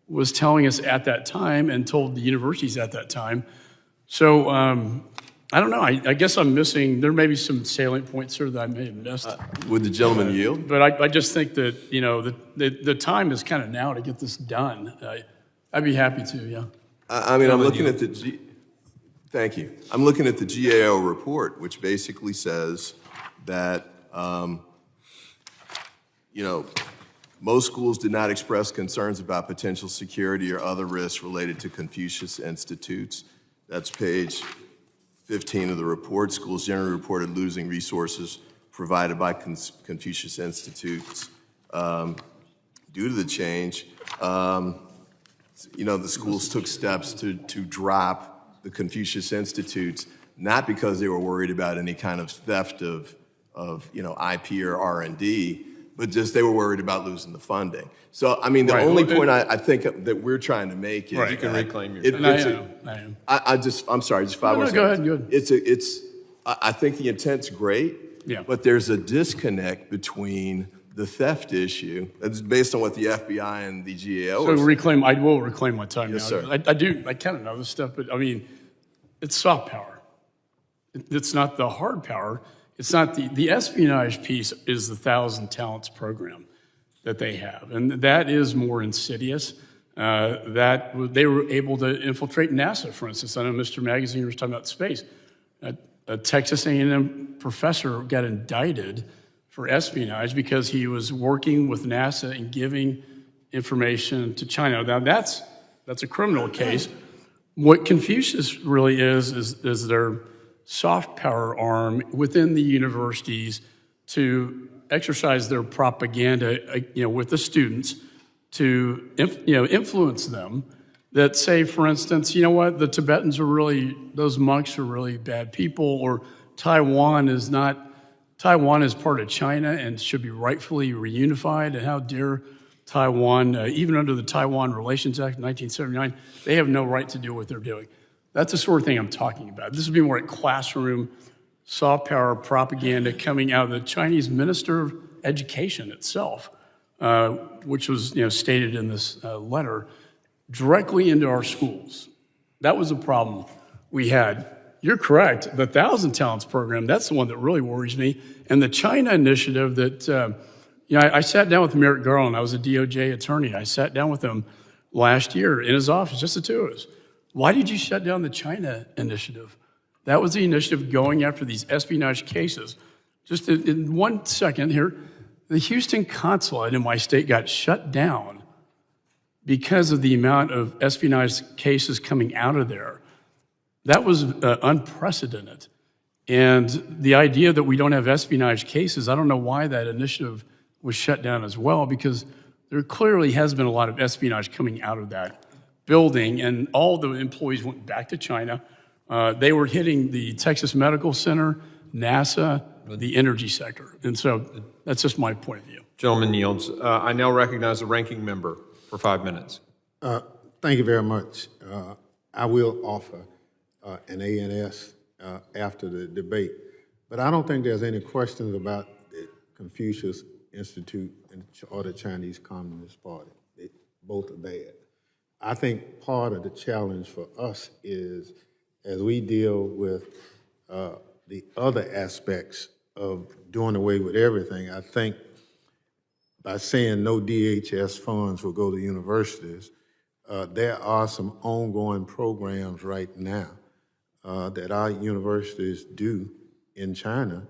was telling us at that time and told the universities at that time. So I don't know. I guess I'm missing. There may be some salient points here that I may have missed. Would the gentleman yield? But I just think that the time is kind of now to get this done. I'd be happy to. Yeah. I'm looking at the Thank you. I'm looking at the GAO report, which basically says that most schools did not express concerns about potential security or other risks related to Confucius Institutes. That's page 15 of the report. Schools generally reported losing resources provided by Confucius Institutes due to the change. The schools took steps to drop the Confucius Institutes, not because they were worried about any kind of theft of IP or R&D, but just they were worried about losing the funding. So, the only point I think that we're trying to make is... You can reclaim your time. I am. I'm sorry, just 5 more seconds. Go ahead. I think the intent's great, Yeah. but there's a disconnect between the theft issue, that's based on what the FBI and the GAO So are saying. I will reclaim my time Yes, now. sir. I kind of know this stuff, but it's soft power. It's not the hard power. It's not the espionage piece is the 1,000 Talents program that they have. And that is more insidious. That they were able to infiltrate NASA, for instance. I know Mr. Magazine was talking about space. A Texas A&M professor got indicted for espionage because he was working with NASA and giving information to China. Now that's a criminal case. What Confucius really is their soft power arm within the universities to exercise their propaganda, with the students to, influence them. That say, for instance, the Tibetans those monks are really bad people, or Taiwan is part of China and should be rightfully reunified, and how dare Taiwan, even under the Taiwan Relations Act of 1979, they have no right to do what they're doing. That's the sort of thing I'm talking about. This would be more like classroom, soft power propaganda coming out of the Chinese Minister of Education itself, which was stated in this letter, directly into our schools. That was a problem we had. you're correct. The 1,000 Talents program, that's the one that really worries me. And the China initiative that, I sat down with Merrick Garland. I was a DOJ attorney. I sat down with him last year in his office, just the two of us. Why did you shut down the China initiative? That was the initiative going after these espionage cases. Just in 1 second here, the Houston consulate in my state got shut down because of the amount of espionage cases coming out of there. That was unprecedented. And the idea that we don't have espionage cases, I don't know why that initiative was shut down as well, because there clearly has been a lot of espionage coming out of that building, and all the employees went back to China. They were hitting the Texas Medical Center, NASA, the energy sector. And so that's just my point of view. Gentleman yields. I now recognize the ranking member for 5 minutes. Thank you very much. I will offer an ANS after the debate, but I don't think there's any questions about the Confucius Institute or the Chinese Communist Party. They both are bad. I think part of the challenge for us is, as we deal with the other aspects of doing away with everything, I think by saying no DHS funds will go to universities, there are some ongoing programs right now that our universities do in China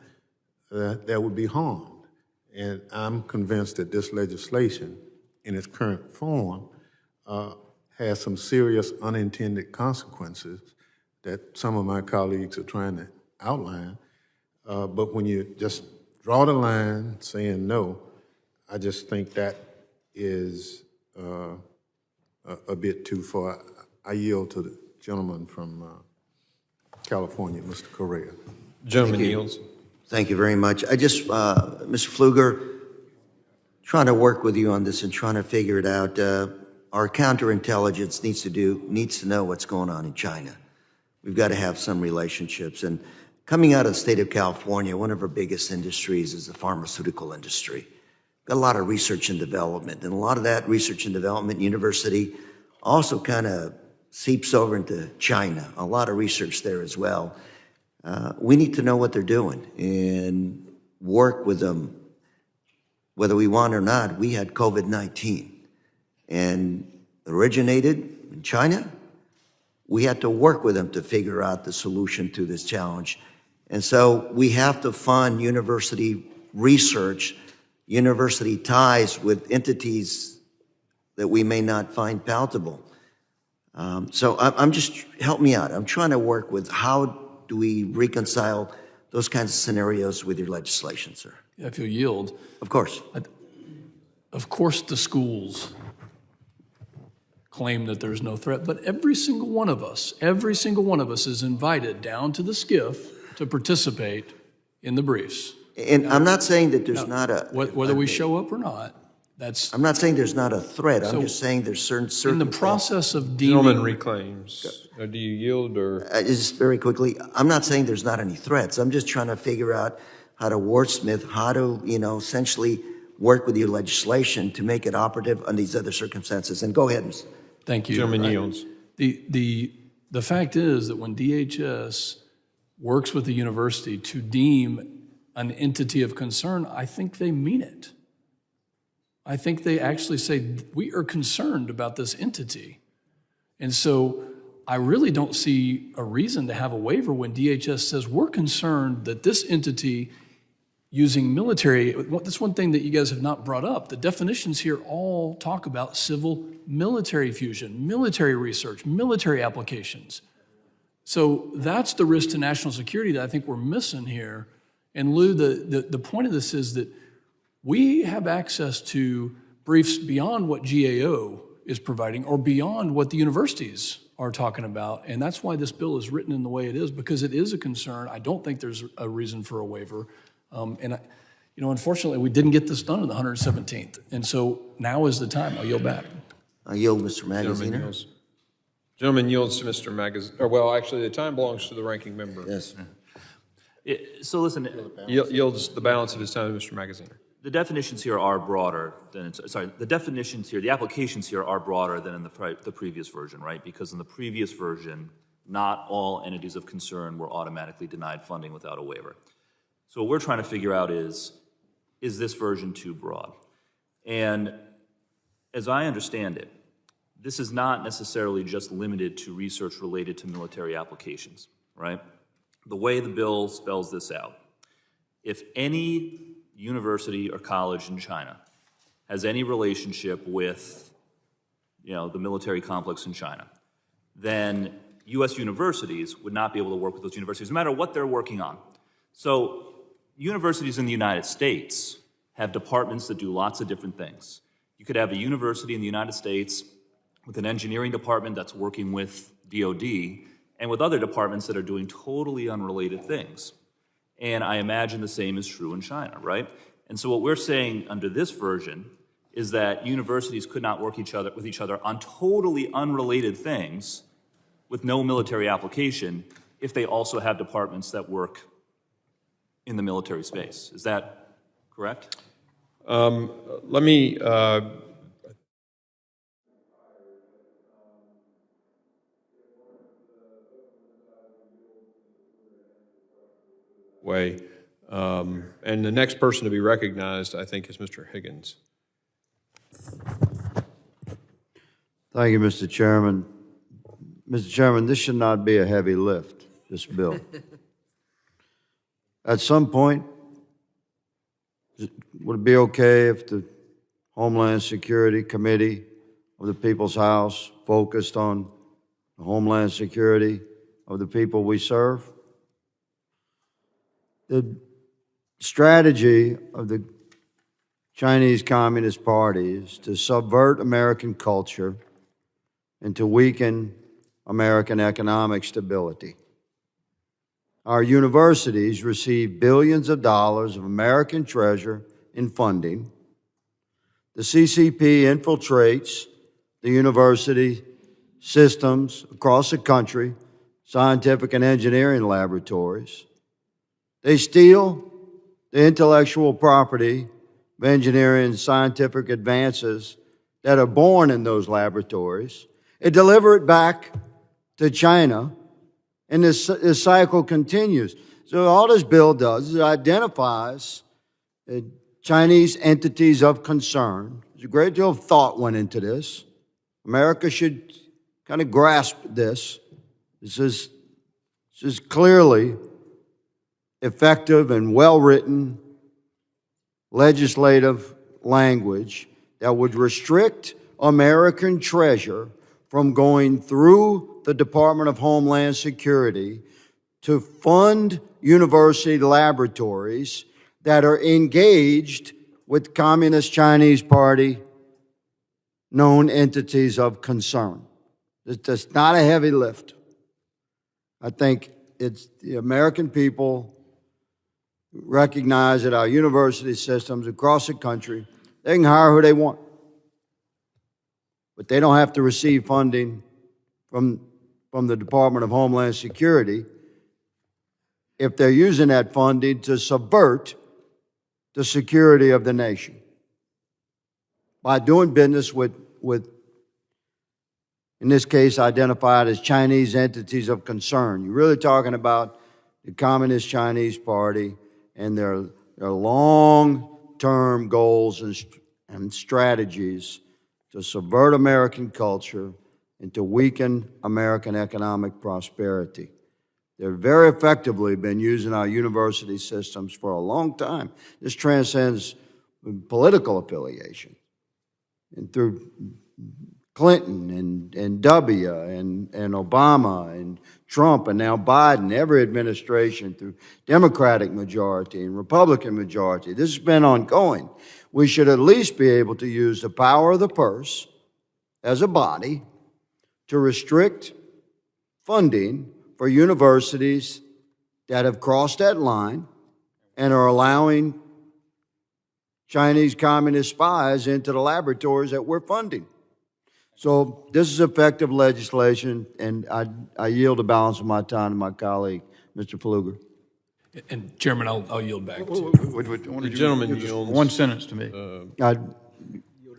that would be harmed. And I'm convinced that this legislation, in its current form, has some serious unintended consequences that some of my colleagues are trying to outline. But when you just draw the line saying no, I just think that is a bit too far. I yield to the gentleman from California, Mr. Correa. Gentleman yields. Thank you very much. I just, Mr. Pfluger, trying to work with you on this and trying to figure it out. Our counterintelligence needs to know what's going on in China. We've got to have some relationships. And coming out of the state of California, one of our biggest industries is the pharmaceutical industry. Got a lot of research and development, and a lot of that research and development university also kind of seeps over into China. A lot of research there as well. We need to know what they're doing and work with them. Whether we want or not, we had COVID-19 and originated in China. We had to work with them to figure out the solution to this challenge. And so we have to fund university research, university ties with entities that we may not find palatable. So I'm just, help me out. I'm trying to work with how do we reconcile those kinds of scenarios with your legislation, sir? If you'll yield. Of course. Of course the schools claim that there's no threat, but every single one of us is invited down to the skiff to participate in the briefs. And I'm not saying that there's not a... Whether we show up or not, that's... I'm not saying there's not a threat. I'm just saying there's certain... In the process of deeming... Gentleman reclaims. Do you yield or? Just very quickly, I'm not saying there's not any threats. I'm just trying to figure out how to wordsmith, how to, essentially work with your legislation to make it operative on these other circumstances. And go ahead. Thank you. Gentleman yields. The fact is that when DHS works with the university to deem an entity of concern, I think they mean it. I think they actually say, we are concerned about this entity. And so I really don't see a reason to have a waiver when DHS says, we're concerned that this entity using military, that's one thing that you guys have not brought up. The definitions here all talk about civil military fusion, military research, military applications. So that's the risk to national security that I think we're missing here. And Lou, the point of this is that we have access to briefs beyond what GAO is providing or beyond what the universities are talking about. And that's why this bill is written in the way it is, because it is a concern. I don't think there's a reason for a waiver. Unfortunately, we didn't get this done on the 117th. And so now is the time. I'll yield back. I yield, Mr. Magaziner. Gentleman yields to Mr. Magaziner. Well, actually, the time belongs to the ranking member. Yes. So listen, Yields the balance of his time to Mr. Magaziner. the definitions here are broader than, the definitions here, the applications here are broader than in the previous version, right? Because in the previous version, not all entities of concern were automatically denied funding without a waiver. So what we're trying to figure out is this version too broad? And as I understand it, this is not necessarily just limited to research related to military applications, right? The way the bill spells this out, if any university or college in China has any relationship with, the military complex in China, then U.S. universities would not be able to work with those universities, no matter what they're working on. So universities in the United States have departments that do lots of different things. You could have a university in the United States with an engineering department that's working with DOD and with other departments that are doing totally unrelated things. And I imagine the same is true in China, right? And so what we're saying under this version is that universities could not work with each other on totally unrelated things with no military application if they also have departments that work in the military space. Is that correct? Let me way. And the next person to be recognized, I think, is Mr. Higgins. Thank you, Mr. Chairman. Mr. Chairman, this should not be a heavy lift, this bill. At some point, would it be okay if the Homeland Security Committee of the People's House focused on the Homeland Security of the people we serve? The strategy of the Chinese Communist Party is to subvert American culture and to weaken American economic stability. Our universities receive billions of dollars of American treasure in funding. The CCP infiltrates the university systems across the country, scientific and engineering laboratories. They steal the intellectual property of engineering and scientific advances that are born in those laboratories and deliver it back to China, and this cycle continues. So all this bill does is it identifies Chinese entities of concern. There's a great deal of thought went into this. America should kind of grasp this. This is clearly effective and well-written legislative language that would restrict American treasure from going through the Department of Homeland Security to fund university laboratories that are engaged with Communist Chinese Party known entities of concern. It's not a heavy lift. I think it's the American people recognize that our university systems across the country, they can hire who they want, but they don't have to receive funding from the Department of Homeland Security if they're using that funding to subvert the security of the nation by doing business with in this case, identified as Chinese entities of concern. You're really talking about the Communist Chinese Party and their long-term goals and strategies to subvert American culture and to weaken American economic prosperity. They've very effectively been using our university systems for a long time. This transcends political affiliation. And through Clinton and W and Obama and Trump and now Biden, every administration through Democratic majority and Republican majority, this has been ongoing. We should at least be able to use the power of the purse as a body to restrict funding for universities that have crossed that line and are allowing Chinese communist spies into the laboratories that we're funding. So this is effective legislation, and I yield the balance of my time to my colleague, Mr. Pfluger. And Chairman, I'll yield back to The gentleman yields. one sentence to me.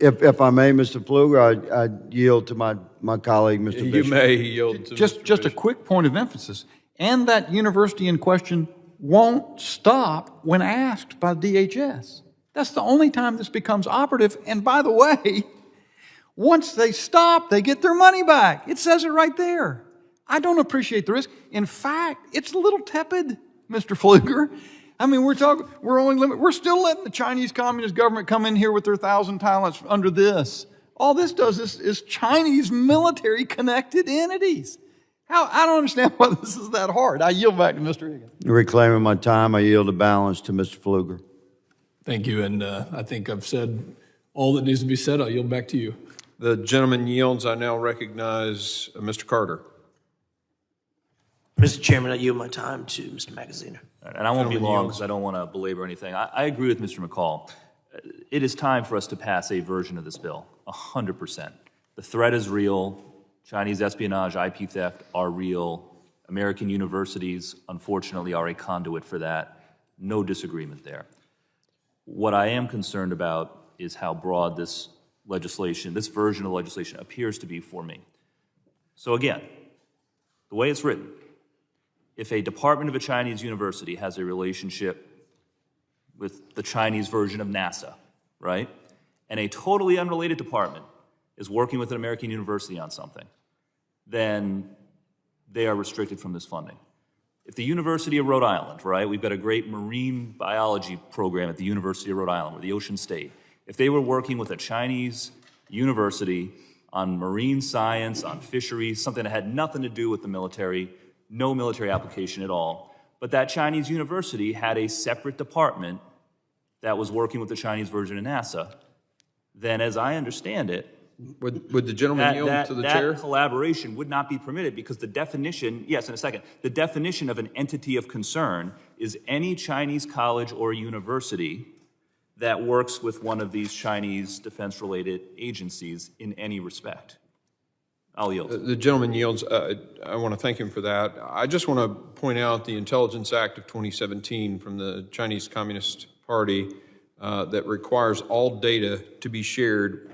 If I may, Mr. Pfluger, I yield to my colleague, Mr. You Bishop. may yield to Just a quick point of emphasis, and that university in question won't stop when asked by DHS. That's the only time this becomes operative, and by the way, once they stop, they get their money back. It says it right there. I don't appreciate the risk. In fact, it's a little tepid, Mr. Pfluger. I mean, we're still letting the Chinese Communist government come in here with their 1,000 talents under this. All this does is Chinese military connected entities. I don't understand why this is that hard. I yield back to Mr. Higgins. Reclaiming my time, I yield the balance to Mr. Pfluger. Thank you, and I think I've said all that needs to be said. I'll yield back to you. The gentleman yields. I now recognize Mr. Carter. Mr. Chairman, I yield my time to Mr. Magaziner. And I won't be long because I don't want to belabor anything. I agree with Mr. McCall. It is time for us to pass a version of this bill, 100%. The threat is real. Chinese espionage, IP theft are real. American universities, unfortunately, are a conduit for that. No disagreement there. What I am concerned about is how broad this legislation, this version of legislation appears to be for me. So again, the way it's written, if a department of a Chinese university has a relationship with the Chinese version of NASA, right, and a totally unrelated department is working with an American university on something, then they are restricted from this funding. If the University of Rhode Island, right, we've got a great marine biology program at the University of Rhode Island, or the Ocean State, if they were working with a Chinese university on marine science, on fisheries, something that had nothing to do with the military, no military application at all, but that Chinese university had a separate department that was working with the Chinese version of NASA, then as I understand it, Would the gentleman yield to the chair? that collaboration would not be permitted because the definition, yes, in a second, the definition of an entity of concern is any Chinese college or university that works with one of these Chinese defense-related agencies in any respect. I'll yield. The gentleman yields. I want to thank him for that. I just want to point out the Intelligence Act of 2017 from the Chinese Communist Party that requires all data to be shared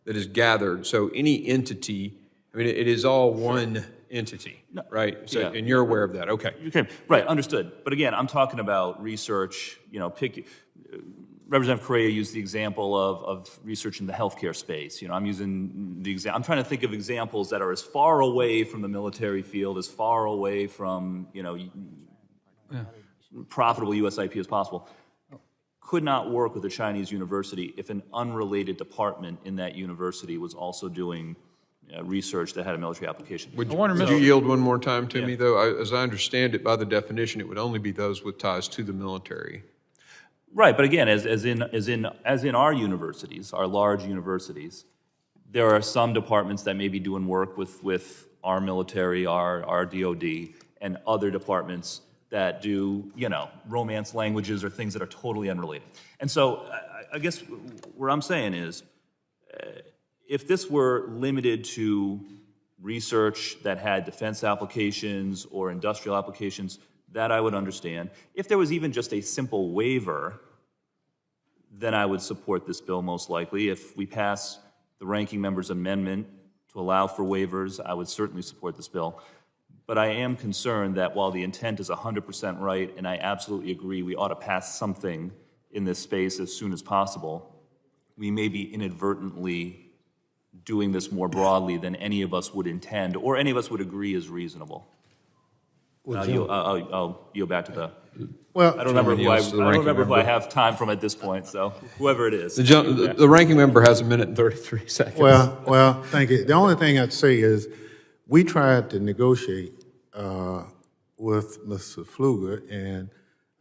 that is gathered. So any entity, I mean, it is all one entity, right? So, yeah. And you're aware of that, okay. Okay, right, understood. But again, I'm talking about research, Representative Correa used the example of research in the healthcare space. I'm using I'm trying to think of examples that are as far away from the military field, as far away from, profitable U.S. IP as possible. Could not work with a Chinese university if an unrelated department in that university was also doing research that had a military application. Would you yield one more time to me, though? As I understand it, by the definition, it would only be those with ties to the military. Right, but again, as in our universities, our large universities, there are some departments that may be doing work with our military, our DOD, and other departments that do, romance languages or things that are totally unrelated. And so I guess what I'm saying is, if this were limited to research that had defense applications or industrial applications, that I would understand. If there was even just a simple waiver, then I would support this bill most likely. If we pass the ranking member's amendment to allow for waivers, I would certainly support this bill. But I am concerned that while the intent is 100% right, and I absolutely agree we ought to pass something in this space as soon as possible, we may be inadvertently doing this more broadly than any of us would intend or any of us would agree is reasonable. I'll yield back to the. Well, I don't remember who I have time from at this point. So whoever it is. The ranking member has 1 minute and 33 seconds. Well, thank you. The only thing I'd say is we tried to negotiate with Mr. Pfluger, and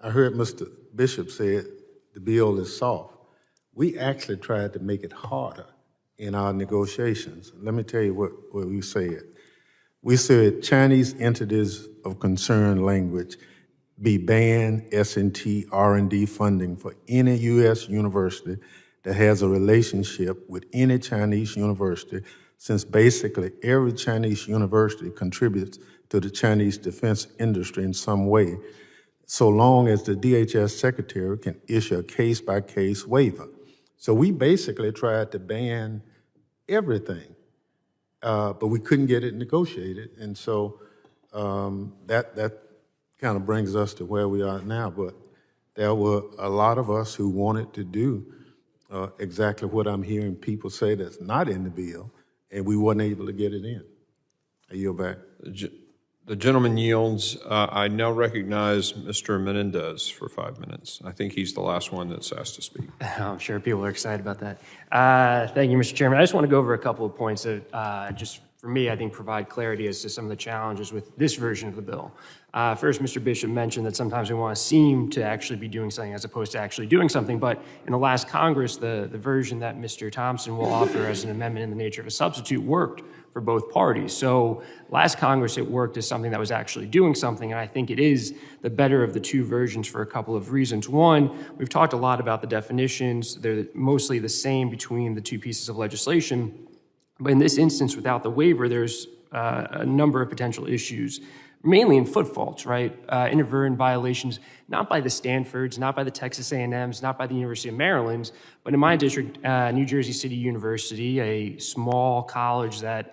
I heard Mr. Bishop say the bill is soft. We actually tried to make it harder in our negotiations. Let me tell you what we said. We said Chinese entities of concern language be banned S&T R&D funding for any U.S. university that has a relationship with any Chinese university, since basically every Chinese university contributes to the Chinese defense industry in some way, so long as the DHS secretary can issue a case-by-case waiver. So we basically tried to ban everything, but we couldn't get it negotiated. And so that kind of brings us to where we are now. But there were a lot of us who wanted to do exactly what I'm hearing people say that's not in the bill, and we weren't able to get it in. I yield back. The gentleman yields. I now recognize Mr. Menendez for 5 minutes. I think he's the last one that's asked to speak. I'm sure people are excited about that. Thank you, Mr. Chairman. I just want to go over a couple of points that just for me, I think provide clarity as to some of the challenges with this version of the bill. First, Mr. Bishop mentioned that sometimes we want to seem to actually be doing something as opposed to actually doing something, but in the last Congress, the version that Mr. Thompson will offer as an amendment in the nature of a substitute worked for both parties. So last Congress, it worked as something that was actually doing something, and I think it is the better of the two versions for a couple of reasons. One, we've talked a lot about the definitions. They're mostly the same between the two pieces of legislation, but in this instance, without the waiver, there's a number of potential issues, mainly in footfalls, right? Inadvertent violations, not by the Stanfords, not by the Texas A&Ms, not by the University of Maryland, but in my district, New Jersey City University, a small college that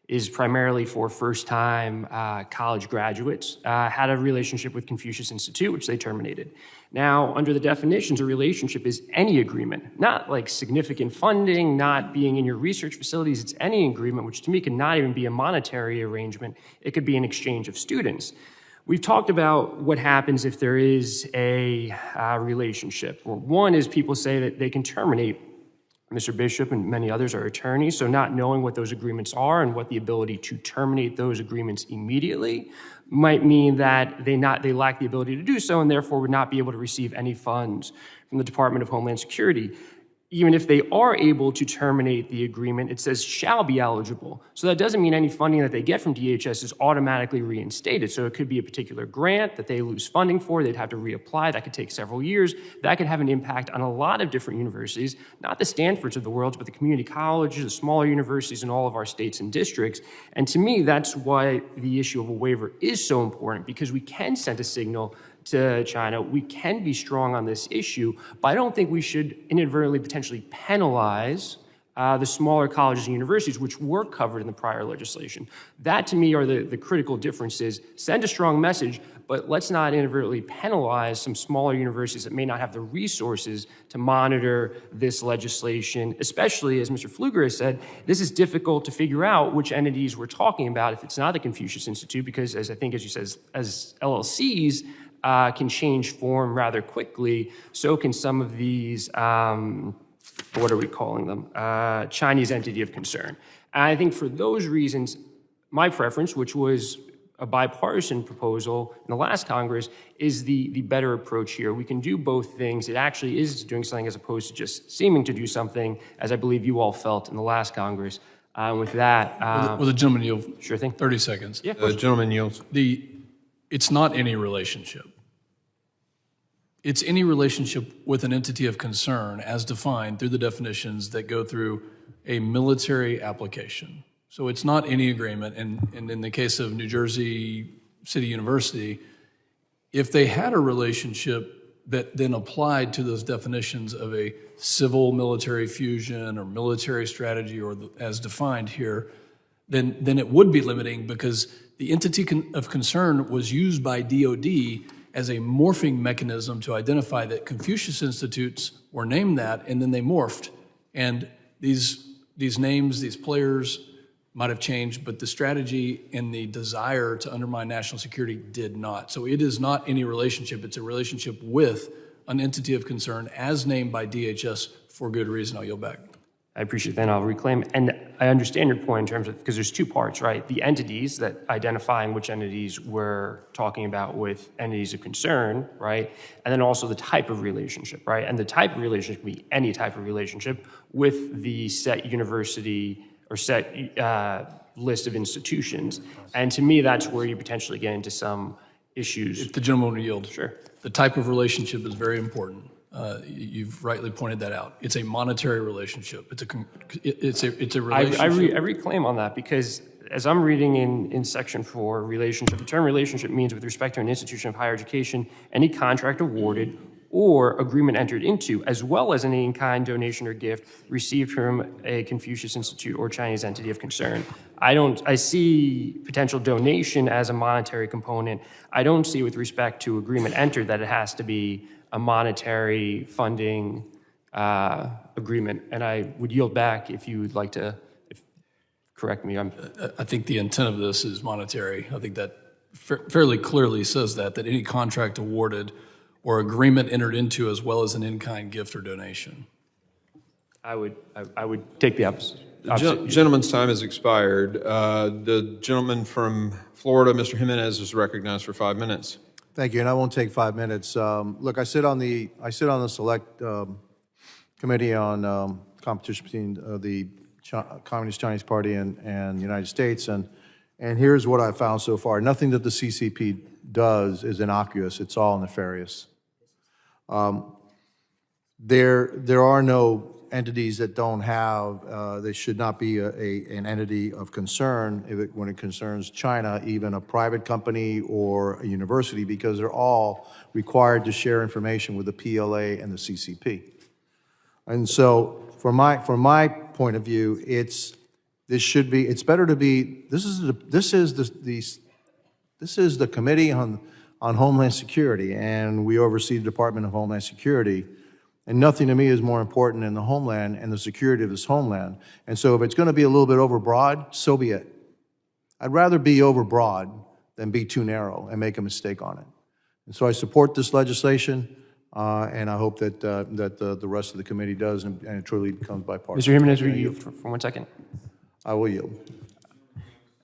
is primarily for first-time college graduates, had a relationship with Confucius Institute, which they terminated. Now, under the definitions, a relationship is any agreement, not like significant funding, not being in your research facilities. It's any agreement, which to me can not even be a monetary arrangement. It could be an exchange of students. We've talked about what happens if there is a relationship. Well, one is people say that they can terminate. Mr. Bishop and many others are attorneys, so not knowing what those agreements are and what the ability to terminate those agreements immediately might mean that they lack the ability to do so and therefore would not be able to receive any funds from the Department of Homeland Security. Even if they are able to terminate the agreement, it says shall be eligible. So that doesn't mean any funding that they get from DHS is automatically reinstated. So it could be a particular grant that they lose funding for. They'd have to reapply. That could take several years. That could have an impact on a lot of different universities, not the Stanfords of the world, but the community colleges, the smaller universities in all of our states and districts. And to me, that's why the issue of a waiver is so important, because we can send a signal to China. We can be strong on this issue, but I don't think we should inadvertently potentially penalize the smaller colleges and universities, which were covered in the prior legislation. That, to me, are the critical differences. Send a strong message, but let's not inadvertently penalize some smaller universities that may not have the resources to monitor this legislation, especially, as Mr. Pfluger has said, this is difficult to figure out which entities we're talking about if it's not the Confucius Institute, because as you said, as LLCs, can change form rather quickly. So can some of these, what are we calling them? Chinese entity of concern. And I think for those reasons, my preference, which was a bipartisan proposal in the last Congress, is the better approach here. We can do both things. It actually is doing something as opposed to just seeming to do something, as I believe you all felt in the last Congress. With that... Will the gentleman yield? Sure thing. 30 seconds. Yeah. The gentleman yields. It's not any relationship. It's any relationship with an entity of concern as defined through the definitions that go through a military application. So it's not any agreement. And in the case of New Jersey City University, if they had a relationship that then applied to those definitions of a civil military fusion or military strategy or as defined here, then it would be limiting, because the entity of concern was used by DOD as a morphing mechanism to identify that Confucius Institutes were named that, and then they morphed. And these names, these players might have changed, but the strategy and the desire to undermine national security did not. So it is not any relationship. It's a relationship with an entity of concern as named by DHS for good reason. I'll yield back. I appreciate that, and I'll reclaim. And I understand your point in terms of, because there's two parts, right? The entities, that identifying which entities we're talking about with entities of concern, right? And then also the type of relationship, right? And the type of relationship can be any type of relationship with the set university or set list of institutions. And to me, that's where you potentially get into some issues. If the gentleman will yield. Sure. The type of relationship is very important. You've rightly pointed that out. It's a monetary relationship. It's a relationship. I reclaim on that, because as I'm reading in Section 4, relationship, the term relationship means with respect to an institution of higher education, any contract awarded or agreement entered into, as well as an in-kind donation or gift received from a Confucius Institute or Chinese entity of concern. I see potential donation as a monetary component. I don't see with respect to agreement entered that it has to be a monetary funding agreement. And I would yield back if you would like to correct me. I think the intent of this is monetary. I think that fairly clearly says that any contract awarded or agreement entered into as well as an in-kind gift or donation. I would take the opposite. Gentleman's time has expired. The gentleman from Florida, Mr. Jimenez, is recognized for 5 minutes. Thank you, and I won't take 5 minutes. Look, I sit on the select committee on competition between the Communist Chinese Party and the United States, and here's what I've found so far. Nothing that the CCP does is innocuous. It's all nefarious. There are no entities that don't have, they should not be an entity of concern when it concerns China, even a private company or a university, because they're all required to share information with the PLA and the CCP. And so, from my point of view, it's better to be. This is the Committee on Homeland Security, and we oversee the Department of Homeland Security. And nothing to me is more important than the homeland and the security of this homeland. And so if it's going to be a little bit overbroad, so be it. I'd rather be overbroad than be too narrow and make a mistake on it. And so I support this legislation, and I hope that the rest of the committee does, and it truly becomes bipartisan. Mr. Jimenez, will you yield for 1 second? I will yield.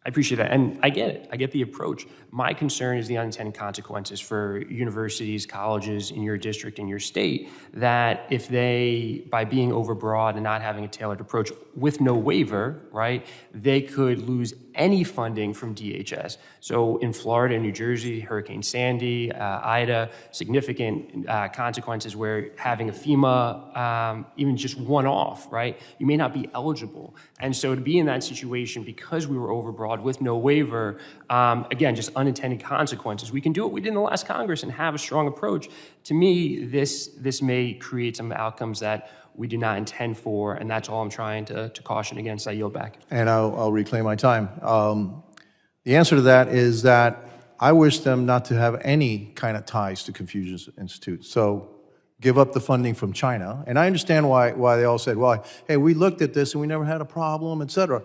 I appreciate that, and I get it. I get the approach. My concern is the unintended consequences for universities, colleges in your district, in your state, that if they, by being overbroad and not having a tailored approach with no waiver, right, they could lose any funding from DHS. So in Florida and New Jersey, Hurricane Sandy, Ida, significant consequences where having a FEMA, even just one-off, right, you may not be eligible. And so to be in that situation because we were overbroad with no waiver, again, just unintended consequences. We can do what we did in the last Congress and have a strong approach. To me, this may create some outcomes that we do not intend for, and that's all I'm trying to caution against. I yield back. And I'll reclaim my time. The answer to that is that I wish them not to have any kind of ties to Confucius Institute. So give up the funding from China. And I understand why they all said, well, hey, we looked at this and we never had a problem, et cetera.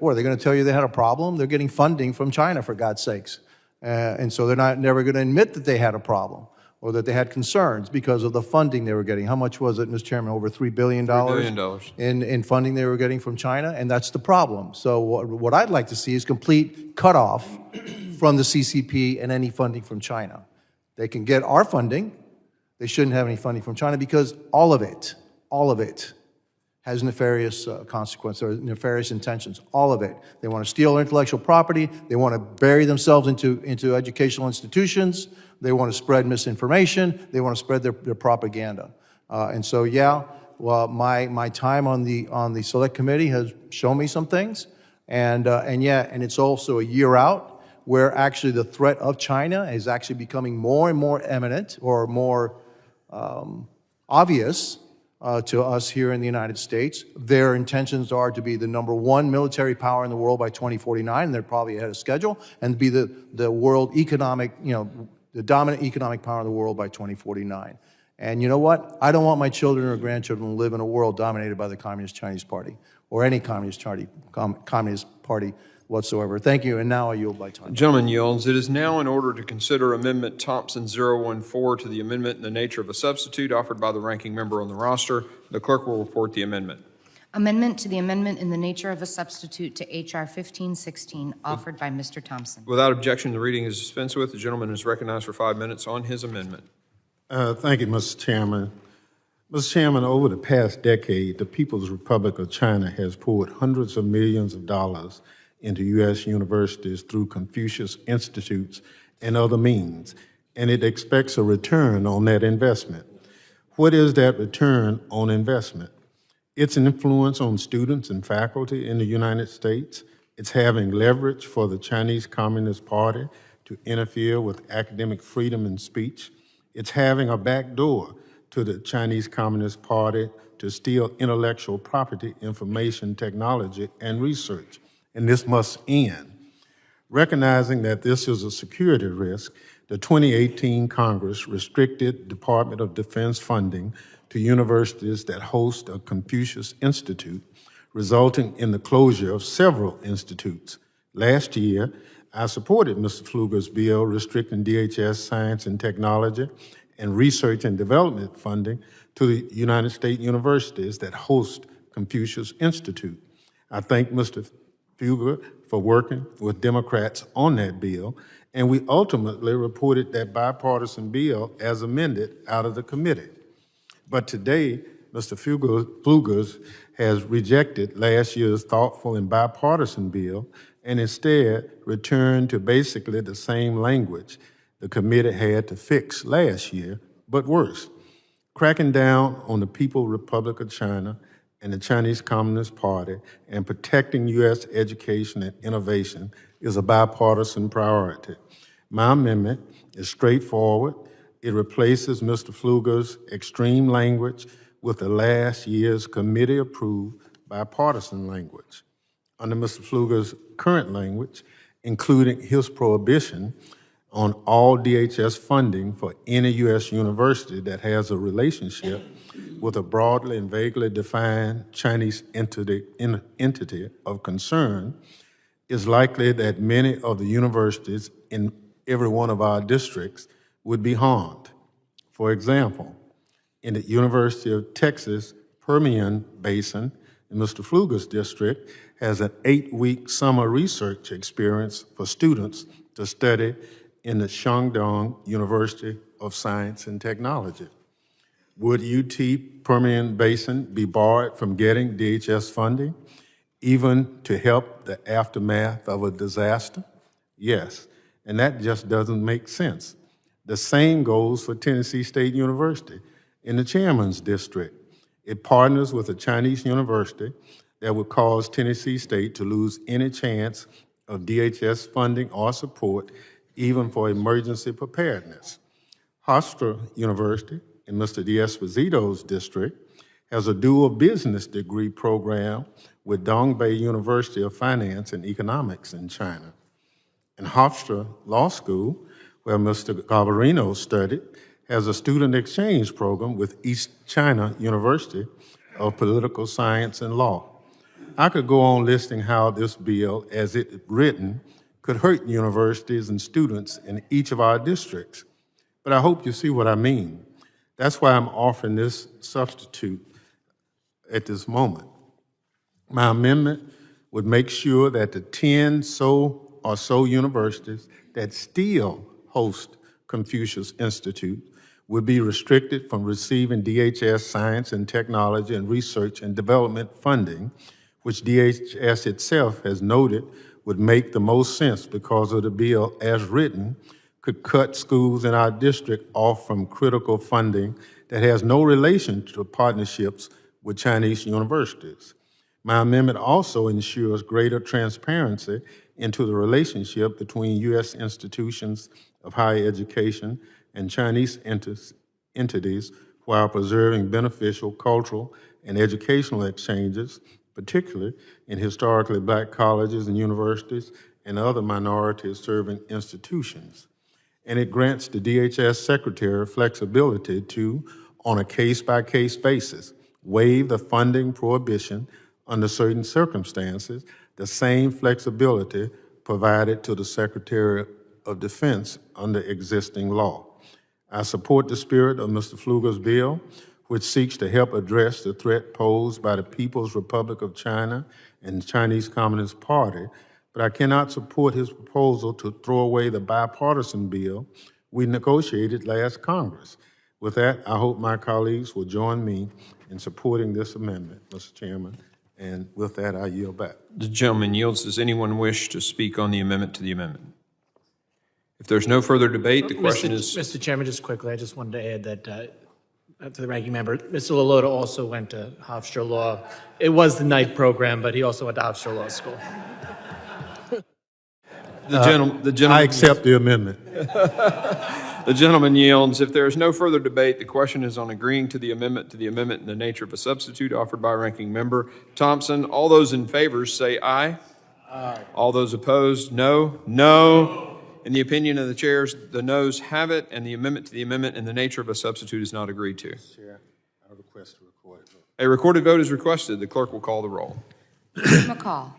What, are they going to tell you they had a problem? They're getting funding from China, for God's sakes. And so they're never going to admit that they had a problem or that they had concerns because of the funding they were getting. How much was it, Mr. Chairman? Over $3 billion? $3 billion. In funding they were getting from China, and that's the problem. So what I'd like to see is complete cutoff from the CCP and any funding from China. They can get our funding. They shouldn't have any funding from China because all of it has nefarious consequences or nefarious intentions, all of it. They want to steal intellectual property. They want to bury themselves into educational institutions. They want to spread misinformation. They want to spread their propaganda. And so, yeah, well, my time on the select committee has shown me some things, and it's also a year out where actually the threat of China is actually becoming more and more eminent or more obvious to us here in the United States. Their intentions are to be the #1 military power in the world by 2049, and they're probably ahead of schedule, and be the world economic, the dominant economic power in the world by 2049. And you know what? I don't want my children or grandchildren to live in a world dominated by the Communist Chinese Party or any Communist Party whatsoever. Thank you, and now I yield my time. Gentleman yields. It is now in order to consider Amendment Thompson 014 to the amendment in the nature of a substitute offered by the ranking member on the roster. The clerk will report the amendment. Amendment to the amendment in the nature of a substitute to H.R. 1516, offered by Mr. Thompson. Without objection, the reading is dispensed with. The gentleman is recognized for 5 minutes on his amendment. Thank you, Mr. Chairman. Mr. Chairman, over the past decade, the People's Republic of China has poured hundreds of millions of dollars into U.S. universities through Confucius Institutes and other means, and it expects a return on that investment. What is that return on investment? It's an influence on students and faculty in the United States. It's having leverage for the Chinese Communist Party to interfere with academic freedom and speech. It's having a back door to the Chinese Communist Party to steal intellectual property, information technology, and research. And this must end. Recognizing that this is a security risk, the 2018 Congress restricted Department of Defense funding to universities that host a Confucius Institute, resulting in the closure of several institutes. Last year, I supported Mr. Pfluger's bill restricting DHS science and technology and research and development funding to the United States universities that host Confucius Institute. I thank Mr. Pfluger for working with Democrats on that bill, and we ultimately reported that bipartisan bill as amended out of the committee. But today, Mr. Pfluger has rejected last year's thoughtful and bipartisan bill and instead returned to basically the same language the committee had to fix last year, but worse. Cracking down on the People's Republic of China and the Chinese Communist Party and protecting U.S. education and innovation is a bipartisan priority. My amendment is straightforward. It replaces Mr. Pfluger's extreme language with the last year's committee-approved bipartisan language. Under Mr. Pfluger's current language, including his prohibition on all DHS funding for any U.S. university that has a relationship with a broadly and vaguely defined Chinese entity of concern, it's likely that many of the universities in every one of our districts would be harmed. For example, in the University of Texas Permian Basin, in Mr. Pfluger's district, has an 8-week summer research experience for students to study in the Shandong University of Science and Technology. Would UT Permian Basin be barred from getting DHS funding, even to help the aftermath of a disaster? Yes, and that just doesn't make sense. The same goes for Tennessee State University in the chairman's district. It partners with a Chinese university that would cause Tennessee State to lose any chance of DHS funding or support, even for emergency preparedness. Hofstra University in Mr. D'Esposito's district has a dual business degree program with Dongbei University of Finance and Economics in China. And Hofstra Law School, where Mr. Garbarino studied, has a student exchange program with East China University of Political Science and Law. I could go on listing how this bill, as it written, could hurt universities and students in each of our districts. But I hope you see what I mean. That's why I'm offering this substitute at this moment. My amendment would make sure that the 10 or so universities that still host Confucius Institute would be restricted from receiving DHS science and technology and research and development funding, which DHS itself has noted would make the most sense because of the bill as written could cut schools in our district off from critical funding that has no relation to partnerships with Chinese universities. My amendment also ensures greater transparency into the relationship between U.S. institutions of higher education and Chinese entities while preserving beneficial cultural and educational exchanges, particularly in historically black colleges and universities and other minorities-serving institutions. And it grants the DHS secretary flexibility to, on a case-by-case basis, waive the funding prohibition under certain circumstances, the same flexibility provided to the Secretary of Defense under existing law. I support the spirit of Mr. Pfluger's bill, which seeks to help address the threat posed by the People's Republic of China and the Chinese Communist Party, but I cannot support his proposal to throw away the bipartisan bill we negotiated last Congress. With that, I hope my colleagues will join me in supporting this amendment, Mr. Chairman, and with that, I yield back. The gentleman yields. Does anyone wish to speak on the amendment to the amendment? If there's no further debate, the question is... Mr. Chairman, just quickly, I just wanted to add that to the ranking member, Mr. Lilloda also went to Hofstra Law. It was the night program, but he also went to Hofstra Law School. The gentleman I accept the amendment. The gentleman yields. If there is no further debate, the question is on agreeing to the amendment in the nature of a substitute offered by Ranking Member Thompson. All those in favor say aye. Aye. All those opposed, no. No. In the opinion of the chairs, the noes have it, and the amendment in the nature of a substitute is not agreed to. Chair, I request a recorded vote. A recorded vote is requested. The clerk will call the roll. Mr. McCall.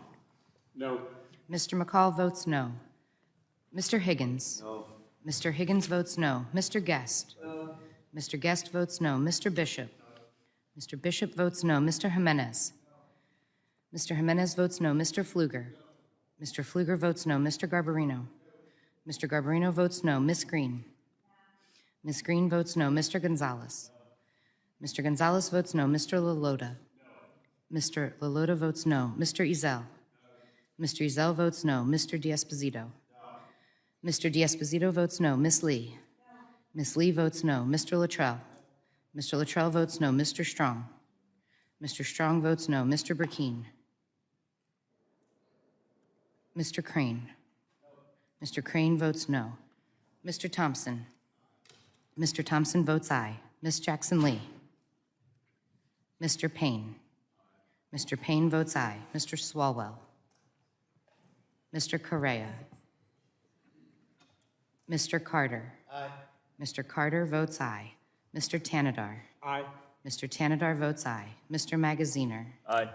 No. Mr. McCall votes no. Mr. Higgins. No. Mr. Higgins votes no. Mr. Guest. No. Mr. Guest votes no. Mr. Bishop. Mr. Bishop votes no. Mr. Jimenez. Mr. Jimenez votes no. Mr. Pfluger. Mr. Pfluger votes no. Mr. Garbarino. Mr. Garbarino votes no. Ms. Green. Ms. Green votes no. Mr. Gonzalez. Mr. Gonzalez votes no. Mr. Lalota. Mr. Lalota votes no. Mr. Ezell. Mr. Ezell votes no. Mr. D'Esposito. Mr. D'Esposito votes no. Ms. Lee. Ms. Lee votes no. Mr. Luttrell. Mr. Luttrell votes no. Mr. Strong. Mr. Strong votes no. Mr. Burkeen. Mr. Crane. Mr. Crane votes no. Mr. Thompson. Mr. Thompson votes aye. Ms. Jackson Lee. Mr. Payne. Mr. Payne votes aye. Mr. Swalwell. Mr. Correa. Mr. Carter. Aye. Mr. Carter votes aye. Mr. Tanadar. Aye. Mr. Tanadar votes aye. Mr. Magaziner. Aye.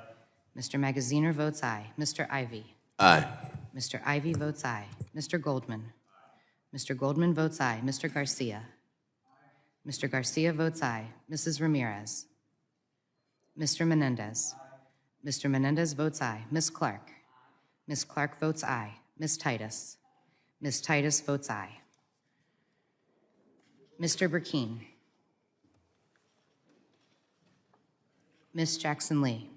Mr. Magaziner votes aye. Mr. Ivy. Aye. Mr. Ivy votes aye. Mr. Goldman. Mr. Goldman votes aye. Mr. Garcia. Mr. Garcia votes aye. Mrs. Ramirez. Mr. Menendez. Mr. Menendez votes aye. Ms. Clark. Ms. Clark votes aye. Ms. Titus. Ms. Titus votes aye. Mr. Burkeen. Ms. Jackson Lee.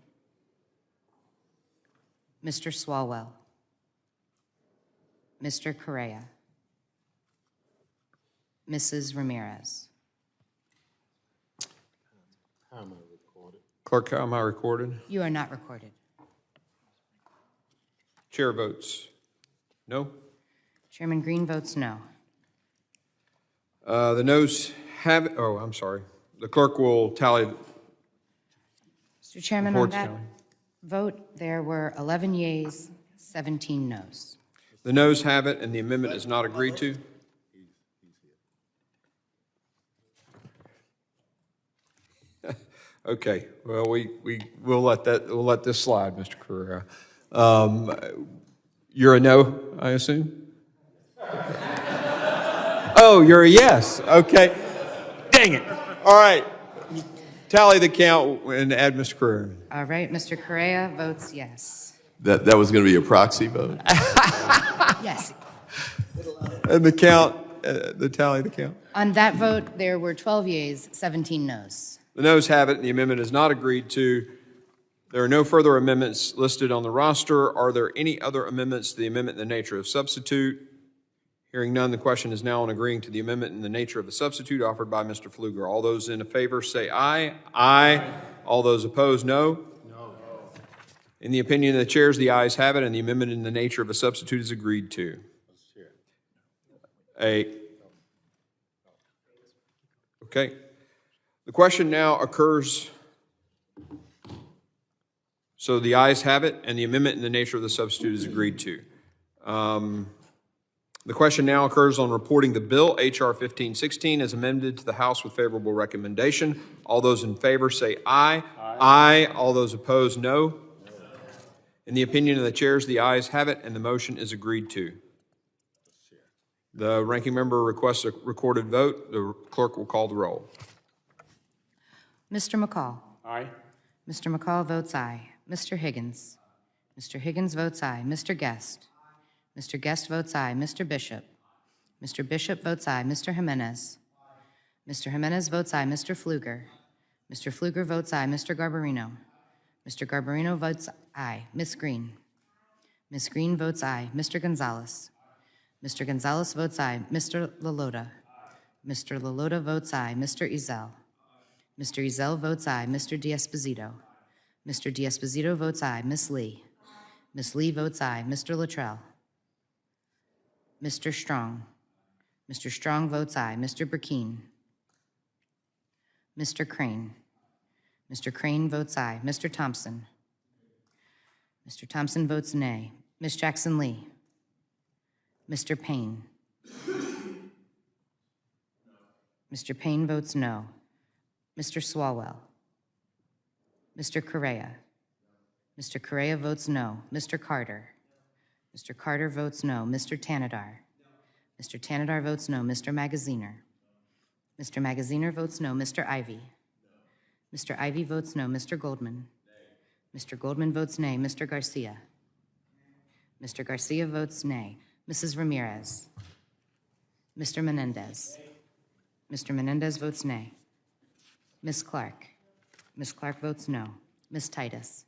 Mr. Swalwell. Mr. Correa. Mrs. Ramirez. How am I recorded? Clerk, how am I recorded? You are not recorded. Chair votes no. Chairman Green votes no. The noes have, oh, I'm sorry. The clerk will tally. Mr. Chairman, on Reports, that Kelly. vote, there were 11 yeas, 17 noes. The noes have it, and the amendment is not agreed to. Okay, well, we'll let this slide, Mr. Carrera. You're a no, I assume? Oh, you're a yes. Okay. Dang it. All right. Tally the count and add Mr. Carrera. All right, Mr. Correa votes yes. That was going to be a proxy vote? Yes. And the count, the tally the count. On that vote, there were 12 yeas, 17 noes. The noes have it, and the amendment is not agreed to. There are no further amendments listed on the roster. Are there any other amendments to the amendment in the nature of substitute? Hearing none, the question is now on agreeing to the amendment in the nature of a substitute offered by Mr. Pfluger. All those in favor say aye. Aye. All those opposed, no. No. In the opinion of the chairs, the ayes have it, and the amendment in the nature of a substitute is agreed to. Okay. The question now occurs, so the ayes have it, and the amendment in the nature of the substitute is agreed to. The question now occurs on reporting the bill, H.R. 1516, as amended to the House with favorable recommendation. All those in favor say aye. Aye. Aye. All those opposed, no. In the opinion of the chairs, the ayes have it, and the motion is agreed to. The ranking member requests a recorded vote. The clerk will call the roll. Mr. McCall. Aye. Mr. McCall votes aye. Mr. Higgins. Mr. Higgins votes aye. Mr. Guest. Mr. Guest votes aye. Mr. Bishop. Mr. Bishop votes aye. Mr. Jimenez. Mr. Jimenez votes aye. Mr. Pfluger. Mr. Pfluger votes aye. Mr. Garbarino. Mr. Garbarino votes aye. Ms. Green. Ms. Green votes aye. Mr. Gonzalez. Mr. Gonzalez votes aye. Mr. Lalota. Mr. Lalota votes aye. Mr. Ezell. Mr. Ezell votes aye. Mr. D'Esposito. Mr. D'Esposito votes aye. Ms. Lee. Ms. Lee votes aye. Mr. Luttrell. Mr. Strong. Mr. Strong votes aye. Mr. Burkeen. Mr. Crane. Mr. Crane votes aye. Mr. Thompson. Mr. Thompson votes nay. Ms. Jackson Lee. Mr. Payne. Mr. Payne votes no. Mr. Swalwell. Mr. Correa. Mr. Correa votes no. Mr. Carter. Mr. Carter votes no. Mr. Tanadar. Mr. Tanadar votes no. Mr. Magaziner. Mr. Magaziner votes no. Mr. Ivy. Mr. Ivy votes no. Mr. Goldman. Mr. Goldman votes nay. Mr. Garcia. Mr. Garcia votes nay. Mrs. Ramirez. Mr. Menendez. Mr. Menendez votes nay. Ms. Clark. Ms. Clark votes no. Ms. Titus.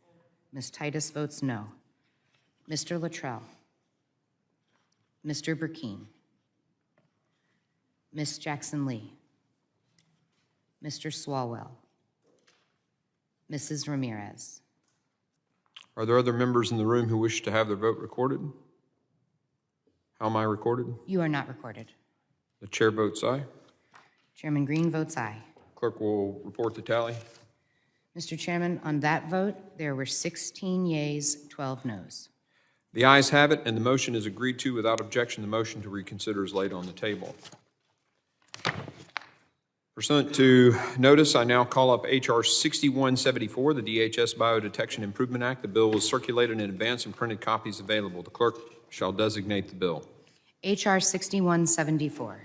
Ms. Titus votes no. Mr. Luttrell. Mr. Burkeen. Ms. Jackson Lee. Mr. Swalwell. Mrs. Ramirez. Are there other members in the room who wish to have their vote recorded? How am I recorded? You are not recorded. The chair votes aye. Chairman Green votes aye. Clerk will report the tally. Mr. Chairman, on that vote, there were 16 yeas, 12 noes. The ayes have it, and the motion is agreed to without objection. The motion to reconsider is laid on the table. Pursuant to notice, I now call up H.R. 6174, the DHS Biodetection Improvement Act. The bill was circulated in advance and printed copies available. The clerk shall designate the bill. H.R. 6174.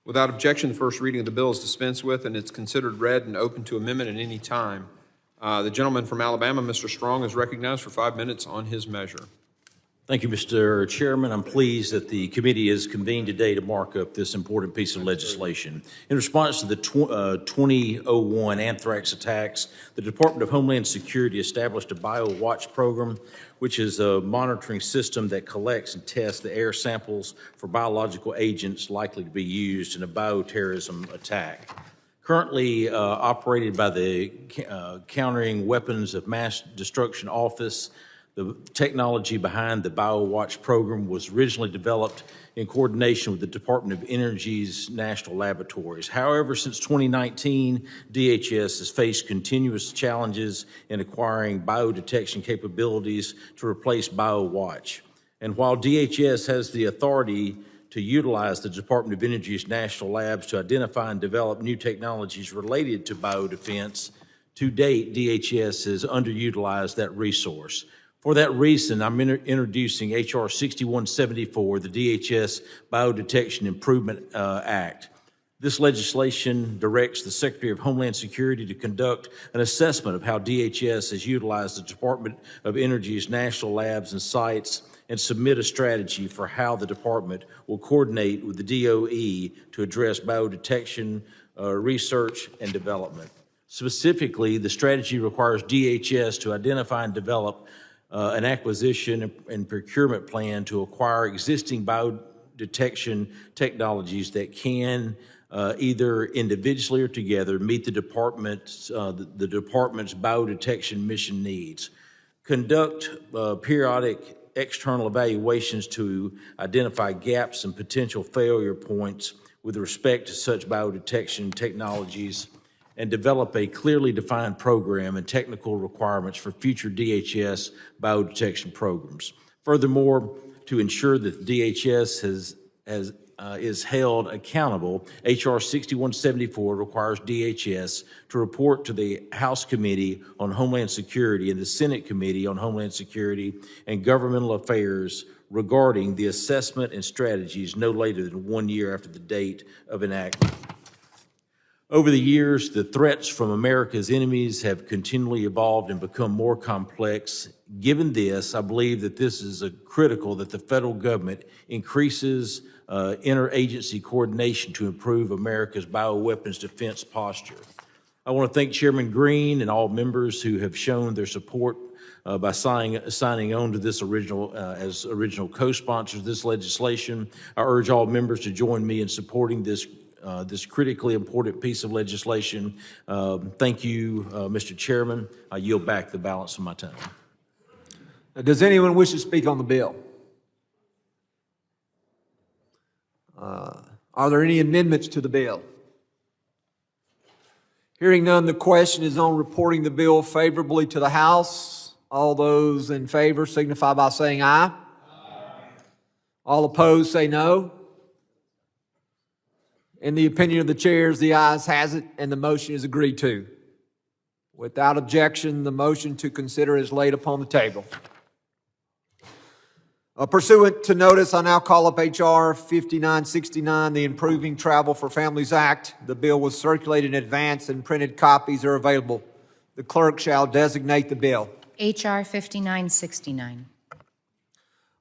Without objection, the first reading of the bill is dispensed with, and it's considered read and open to amendment at any time. The gentleman from Alabama, Mr. Strong, is recognized for 5 minutes on his measure. Thank you, Mr. Chairman. I'm pleased that the committee has convened today to mark up this important piece of legislation. In response to the 2001 anthrax attacks, the Department of Homeland Security established a BioWatch program, which is a monitoring system that collects and tests the air samples for biological agents likely to be used in a bioterrorism attack. Currently operated by the Countering Weapons of Mass Destruction Office, the technology behind the BioWatch program was originally developed in coordination with the Department of Energy's national laboratories. However, since 2019, DHS has faced continuous challenges in acquiring biodetection capabilities to replace BioWatch. And while DHS has the authority to utilize the Department of Energy's national labs to identify and develop new technologies related to biodefense, to date, DHS has underutilized that resource. For that reason, I'm introducing H.R. 6174, the DHS Biodetection Improvement Act. This legislation directs the Secretary of Homeland Security to conduct an assessment of how DHS has utilized the Department of Energy's national labs and sites and submit a strategy for how the department will coordinate with the DOE to address biodetection, research, and development. Specifically, the strategy requires DHS to identify and develop an acquisition and procurement plan to acquire existing biodetection technologies that can either individually or together meet the department's biodetection mission needs. Conduct periodic external evaluations to identify gaps and potential failure points with respect to such biodetection technologies, and develop a clearly defined program and technical requirements for future DHS biodetection programs. Furthermore, to ensure that DHS is held accountable, H.R. 6174 requires DHS to report to the House Committee on Homeland Security and the Senate Committee on Homeland Security and Governmental Affairs regarding the assessment and strategies no later than 1 year after the date of enactment. Over the years, the threats from America's enemies have continually evolved and become more complex. Given this, I believe that this is critical that the federal government increases interagency coordination to improve America's bioweapons defense posture. I want to thank Chairman Green and all members who have shown their support by signing on to this as original co-sponsors of this legislation. I urge all members to join me in supporting this critically important piece of legislation. Thank you, Mr. Chairman. I yield back the balance of my time. Does anyone wish to speak on the bill? Are there any amendments to the bill? Hearing none, the question is on reporting the bill favorably to the House. All those in favor signify by saying aye. All opposed say no. In the opinion of the chairs, the ayes has it, and the motion is agreed to. Without objection, the motion to consider is laid upon the table. Pursuant to notice, I now call up H.R. 5969, the Improving Travel for Families Act. The bill was circulated in advance and printed copies are available. The clerk shall designate the bill. H.R. 5969.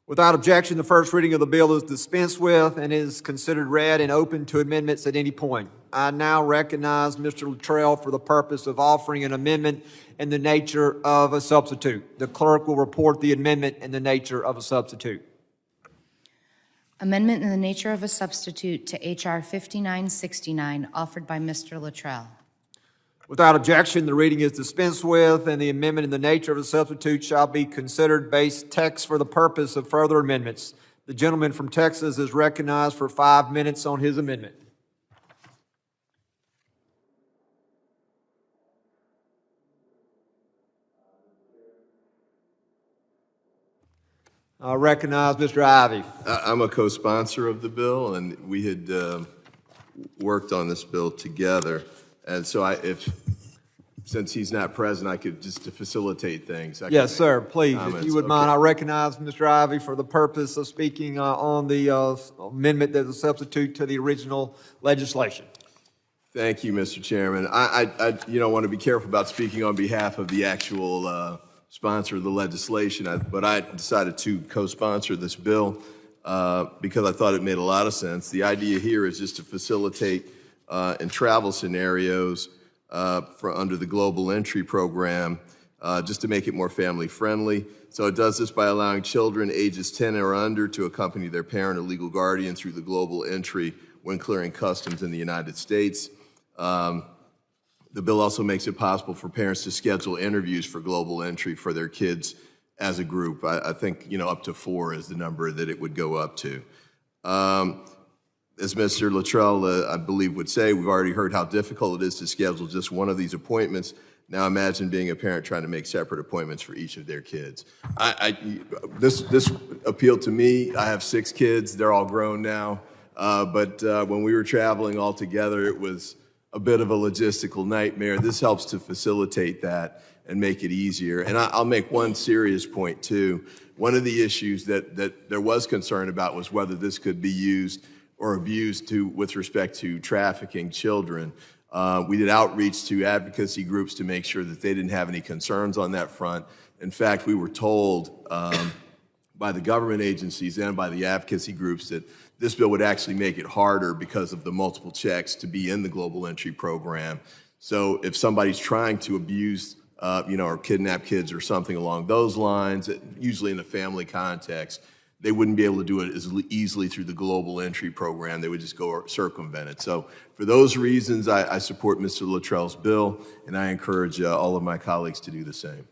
Without objection, the first reading of the bill is dispensed with and is considered read and open to amendments at any point. I now recognize Mr. Luttrell for the purpose of offering an amendment in the nature of a substitute. The clerk will report the amendment in the nature of a substitute. Amendment in the nature of a substitute to H.R. 5969, offered by Mr. Luttrell. Without objection, the reading is dispensed with, and the amendment in the nature of a substitute shall be considered base text for the purpose of further amendments. The gentleman from Texas is recognized for 5 minutes on his amendment. I recognize Mr. Ivey. I'm a co-sponsor of the bill, and we had worked on this bill together. And so since he's not present, I could just to facilitate things. Yes, sir, please, if you would mind. I recognize Mr. Ivey for the purpose of speaking on the amendment that's a substitute to the original legislation. Thank you, Mr. Chairman. I want to be careful about speaking on behalf of the actual sponsor of the legislation, but I decided to co-sponsor this bill because I thought it made a lot of sense. The idea here is just to facilitate in travel scenarios under the Global Entry Program, just to make it more family friendly. So it does this by allowing children ages 10 or under to accompany their parent or legal guardian through the Global Entry when clearing customs in the United States. The bill also makes it possible for parents to schedule interviews for Global Entry for their kids as a group. I think, up to 4 is the number that it would go up to. As Mr. Luttrell, I believe, would say, we've already heard how difficult it is to schedule just one of these appointments. Now imagine being a parent trying to make separate appointments for each of their kids. This appealed to me. I have 6 kids. They're all grown now. But when we were traveling all together, it was a bit of a logistical nightmare. This helps to facilitate that and make it easier. And I'll make one serious point, too. One of the issues that there was concern about was whether this could be used or abused with respect to trafficking children. We did outreach to advocacy groups to make sure that they didn't have any concerns on that front. In fact, we were told by the government agencies and by the advocacy groups that this bill would actually make it harder because of the multiple checks to be in the Global Entry Program. So if somebody's trying to abuse, or kidnap kids or something along those lines, usually in a family context, they wouldn't be able to do it as easily through the Global Entry Program. They would just go circumvent it. So for those reasons, I support Mr. Luttrell's bill, and I encourage all of my colleagues to do the same.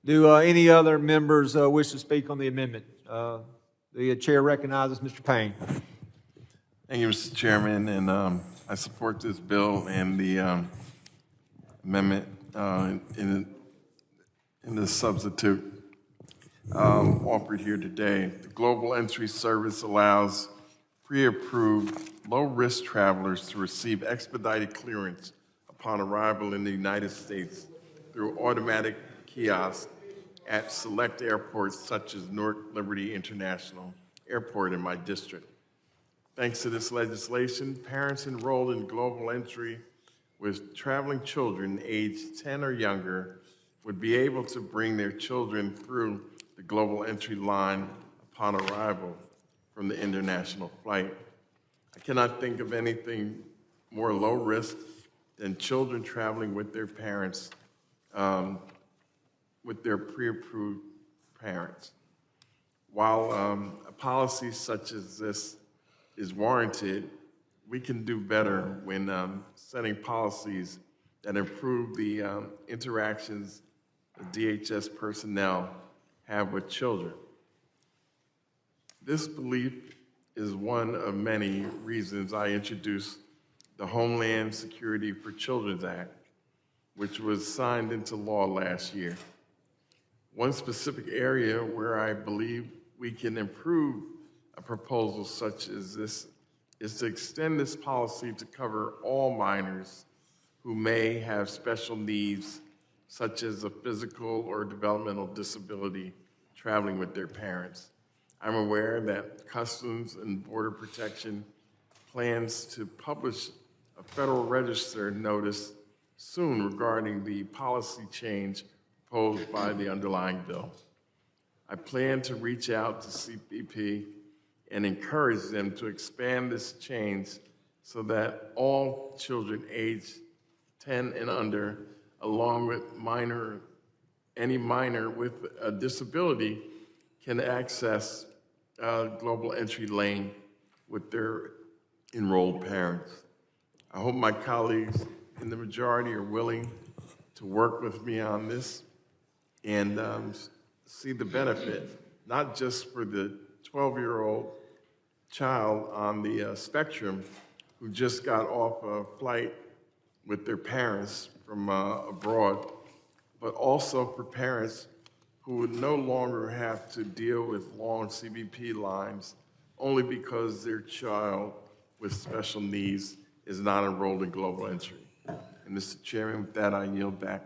Do any other members wish to speak on the amendment? The chair recognizes Mr. Payne. Thank you, Mr. Chairman, and I support this bill and the amendment in the substitute offered here today. The Global Entry Service allows pre-approved, low-risk travelers to receive expedited clearance upon arrival in the United States through automatic kiosks at select airports such as Newark Liberty International Airport in my district. Thanks to this legislation, parents enrolled in Global Entry with traveling children aged 10 or younger would be able to bring their children through the Global Entry line upon arrival from the international flight. I cannot think of anything more low risk than children traveling with their parents, with their pre-approved parents. While a policy such as this is warranted, we can do better when setting policies that improve the interactions the DHS personnel have with children. This belief is one of many reasons I introduced the Homeland Security for Children Act, which was signed into law last year. One specific area where I believe we can improve a proposal such as this is to extend this policy to cover all minors who may have special needs, such as a physical or developmental disability, traveling with their parents. I'm aware that Customs and Border Protection plans to publish a Federal Register notice soon regarding the policy change proposed by the underlying bill. I plan to reach out to CBP and encourage them to expand this change so that all children aged 10 and under, along with any minor with a disability, can access global entry lane with their enrolled parents. I hope my colleagues in the majority are willing to work with me on this and see the benefit, not just for the 12-year-old child on the spectrum who just got off a flight with their parents from abroad, but also for parents who would no longer have to deal with long CBP lines only because their child with special needs is not enrolled in global entry. And Mr. Chairman, with that, I yield back.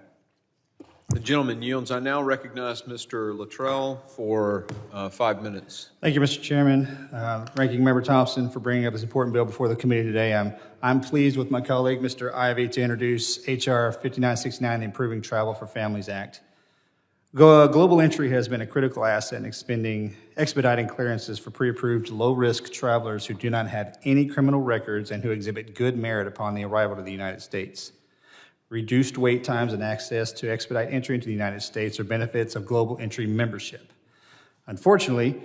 The gentleman yields. I now recognize Mr. Luttrell for 5 minutes. Thank you, Mr. Chairman. Ranking Member Thompson for bringing up this important bill before the committee today. I'm pleased with my colleague, Mr. Ivey, to introduce H.R. 5969, the Improving Travel for Families Act. Global entry has been a critical asset in expediting clearances for pre-approved low-risk travelers who do not have any criminal records and who exhibit good merit upon the arrival to the United States. Reduced wait times and access to expedite entry into the United States are benefits of global entry membership. Unfortunately,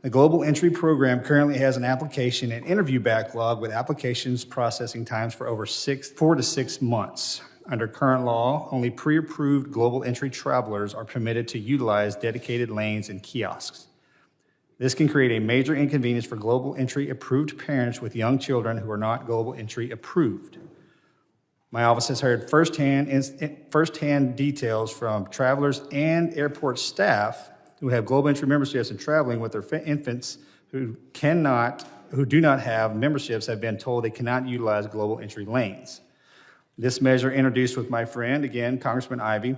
the global entry program currently has an application and interview backlog with applications processing times for over 4 to 6 months. Under current law, only pre-approved global entry travelers are permitted to utilize dedicated lanes and kiosks. This can create a major inconvenience for global entry approved parents with young children who are not global entry approved. My office has heard firsthand details from travelers and airport staff who have global entry memberships and traveling with their infants who do not have memberships have been told they cannot utilize global entry lanes. This measure, introduced with my friend, again, Congressman Ivey,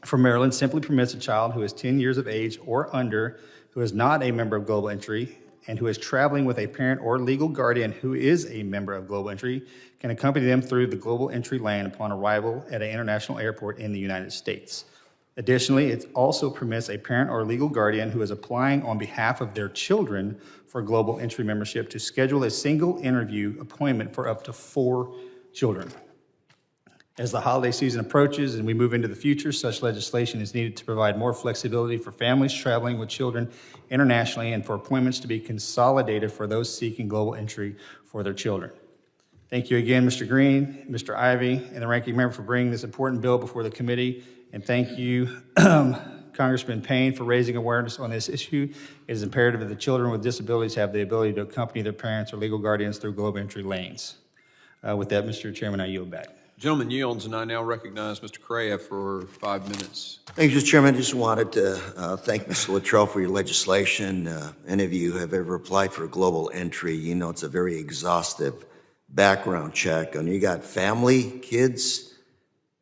from Maryland, simply permits a child who is 10 years of age or under, who is not a member of Global Entry, and who is traveling with a parent or legal guardian who is a member of Global Entry, can accompany them through the Global Entry lane upon arrival at an international airport in the United States. Additionally, it also permits a parent or legal guardian who is applying on behalf of their children for Global Entry membership to schedule a single interview appointment for up to 4 children. As the holiday season approaches and we move into the future, such legislation is needed to provide more flexibility for families traveling with children internationally and for appointments to be consolidated for those seeking global entry for their children. Thank you again, Mr. Green, Mr. Ivey, and the ranking member for bringing this important bill before the committee. And thank you, Congressman Payne, for raising awareness on this issue. It is imperative that the children with disabilities have the ability to accompany their parents or legal guardians through global entry lanes. With that, Mr. Chairman, I yield back. Gentleman yields, and I now recognize Mr. Correa for 5 minutes. Thank you, Mr. Chairman. I just wanted to thank Mr. Luttrell for your legislation. Any of you have ever applied for global entry, you know it's a very exhaustive background check. And you got family, kids,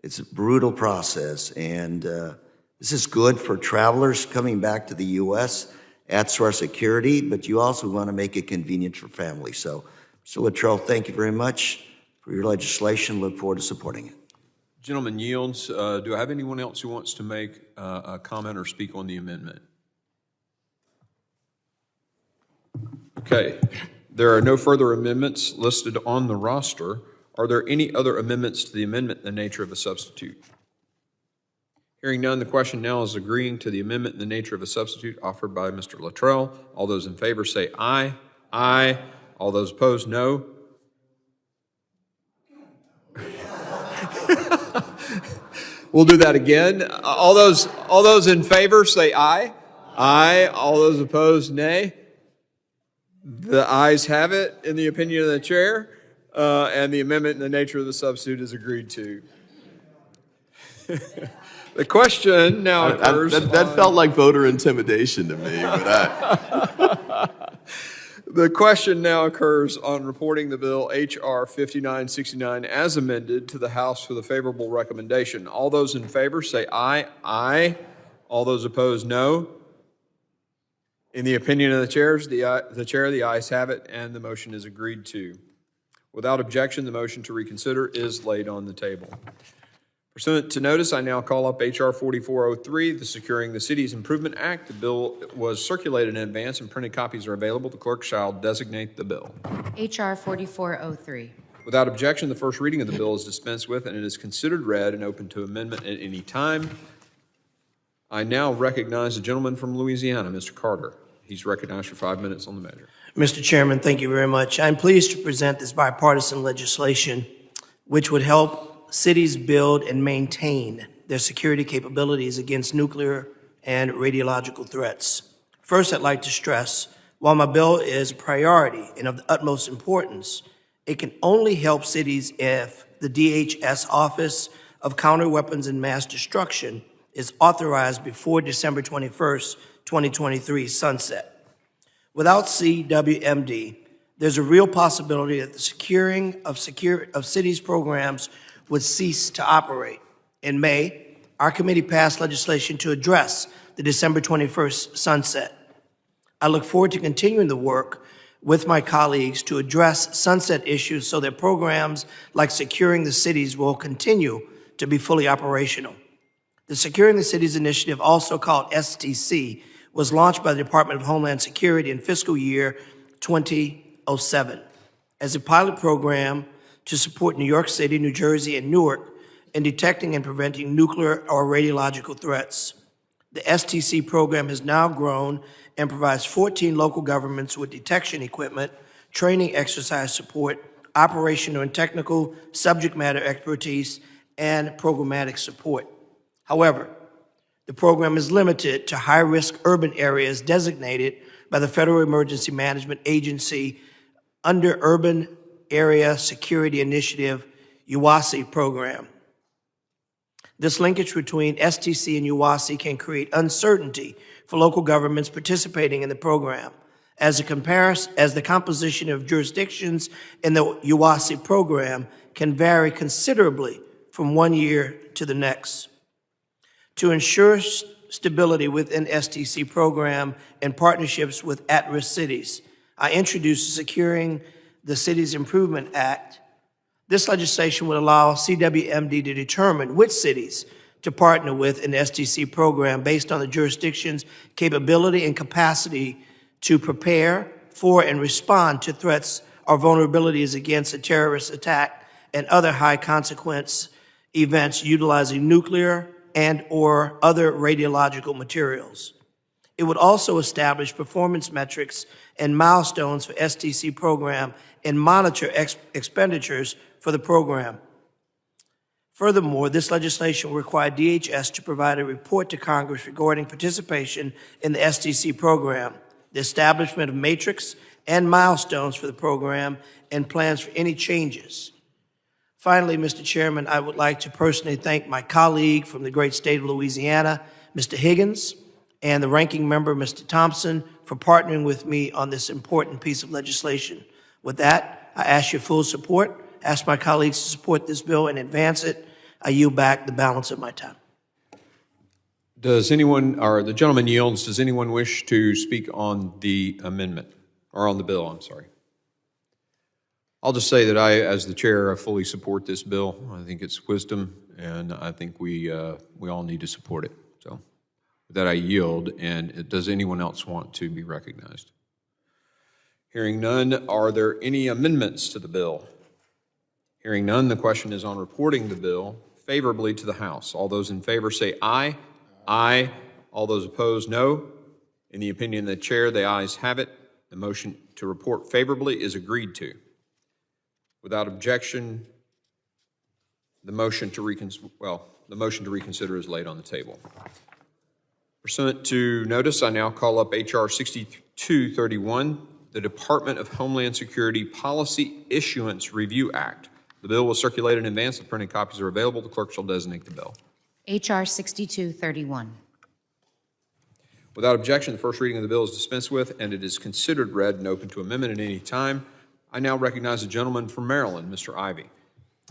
it's a brutal process. And this is good for travelers coming back to the U.S., adds to our security, but you also want to make it convenient for families. So, Mr. Luttrell, thank you very much for your legislation. Look forward to supporting it. Gentleman yields. Do I have anyone else who wants to make a comment or speak on the amendment? Okay. There are no further amendments listed on the roster. Are there any other amendments to the amendment in the nature of a substitute? Hearing none, the question now is agreeing to the amendment in the nature of a substitute offered by Mr. Luttrell. All those in favor say aye. Aye. All those opposed, no. We'll do that again. All those in favor say aye. Aye. All those opposed, nay. The ayes have it in the opinion of the chair, and the amendment in the nature of the substitute is agreed to. The question now occurs. That felt like voter intimidation to me, but The question now occurs on reporting the bill H.R. 5969 as amended to the House for the favorable recommendation. All those in favor say aye. Aye. All those opposed, no. In the opinion of the chair, the ayes have it, and the motion is agreed to. Without objection, the motion to reconsider is laid on the table. Pursuant to notice, I now call up H.R. 4403, the Securing the Cities Improvement Act. The bill was circulated in advance and printed copies are available. The clerk shall designate the bill. H.R. 4403. Without objection, the first reading of the bill is dispensed with and it is considered read and open to amendment at any time. I now recognize the gentleman from Louisiana, Mr. Carter. He's recognized for 5 minutes on the measure. Mr. Chairman, thank you very much. I'm pleased to present this bipartisan legislation which would help cities build and maintain their security capabilities against nuclear and radiological threats. First, I'd like to stress, while my bill is a priority and of the utmost importance, it can only help cities if the DHS Office of Counter Weapons and Mass Destruction is authorized before December 21st, 2023 sunset. Without CWMD, there's a real possibility that the securing of cities programs would cease to operate. In May, our committee passed legislation to address the December 21st sunset. I look forward to continuing the work with my colleagues to address sunset issues so that programs like Securing the Cities will continue to be fully operational. The Securing the Cities initiative, also called STC, was launched by the Department of Homeland Security in fiscal year 2007 as a pilot program to support New York City, New Jersey, and Newark in detecting and preventing nuclear or radiological threats. The STC program has now grown and provides 14 local governments with detection equipment, training exercise support, operational and technical subject matter expertise, and programmatic support. However, the program is limited to high-risk urban areas designated by the Federal Emergency Management Agency under Urban Area Security Initiative, UASI program. This linkage between STC and UASI can create uncertainty for local governments participating in the program, as the composition of jurisdictions in the UASI program can vary considerably from one year to the next. To ensure stability within STC program and partnerships with at-risk cities, I introduced the Securing the Cities Improvement Act. This legislation would allow CWMD to determine which cities to partner with in the STC program based on the jurisdiction's capability and capacity to prepare for and respond to threats or vulnerabilities against a terrorist attack and other high-consequence events utilizing nuclear and/or other radiological materials. It would also establish performance metrics and milestones for STC program and monitor expenditures for the program. Furthermore, this legislation will require DHS to provide a report to Congress regarding participation in the STC program, the establishment of matrix and milestones for the program, and plans for any changes. Finally, Mr. Chairman, I would like to personally thank my colleague from the great state of Louisiana, Mr. Higgins, and the ranking member, Mr. Thompson, for partnering with me on this important piece of legislation. With that, I ask your full support, ask my colleagues to support this bill and advance it. I yield back the balance of my time. Does anyone, or the gentleman yields, does anyone wish to speak on the amendment, or on the bill, I'm sorry? I'll just say that I, as the chair, I fully support this bill. I think it's wisdom, and I think we all need to support it. So with that, I yield. And does anyone else want to be recognized? Hearing none, are there any amendments to the bill? Hearing none, the question is on reporting the bill favorably to the House. All those in favor say aye. Aye. All those opposed, no. In the opinion of the chair, the ayes have it. The motion to report favorably is agreed to. Without objection, the motion to reconsider is laid on the table. Pursuant to notice, I now call up H.R. 6231, the Department of Homeland Security Policy Issuance Review Act. The bill was circulated in advance. The printed copies are available. The clerk shall designate the bill. H.R. 6231. Without objection, the first reading of the bill is dispensed with, and it is considered read and open to amendment at any time. I now recognize the gentleman from Maryland, Mr. Ivey,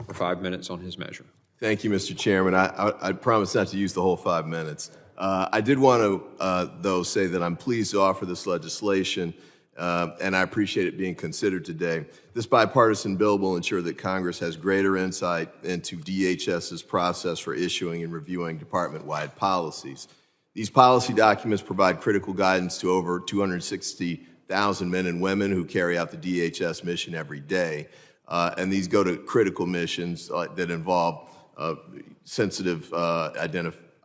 for 5 minutes on his measure. Thank you, Mr. Chairman. I promise not to use the whole 5 minutes. I did want to, though, say that I'm pleased to offer this legislation, and I appreciate it being considered today. This bipartisan bill will ensure that Congress has greater insight into DHS's process for issuing and reviewing department-wide policies. These policy documents provide critical guidance to over 260,000 men and women who carry out the DHS mission every day. And these go to critical missions that involve sensitive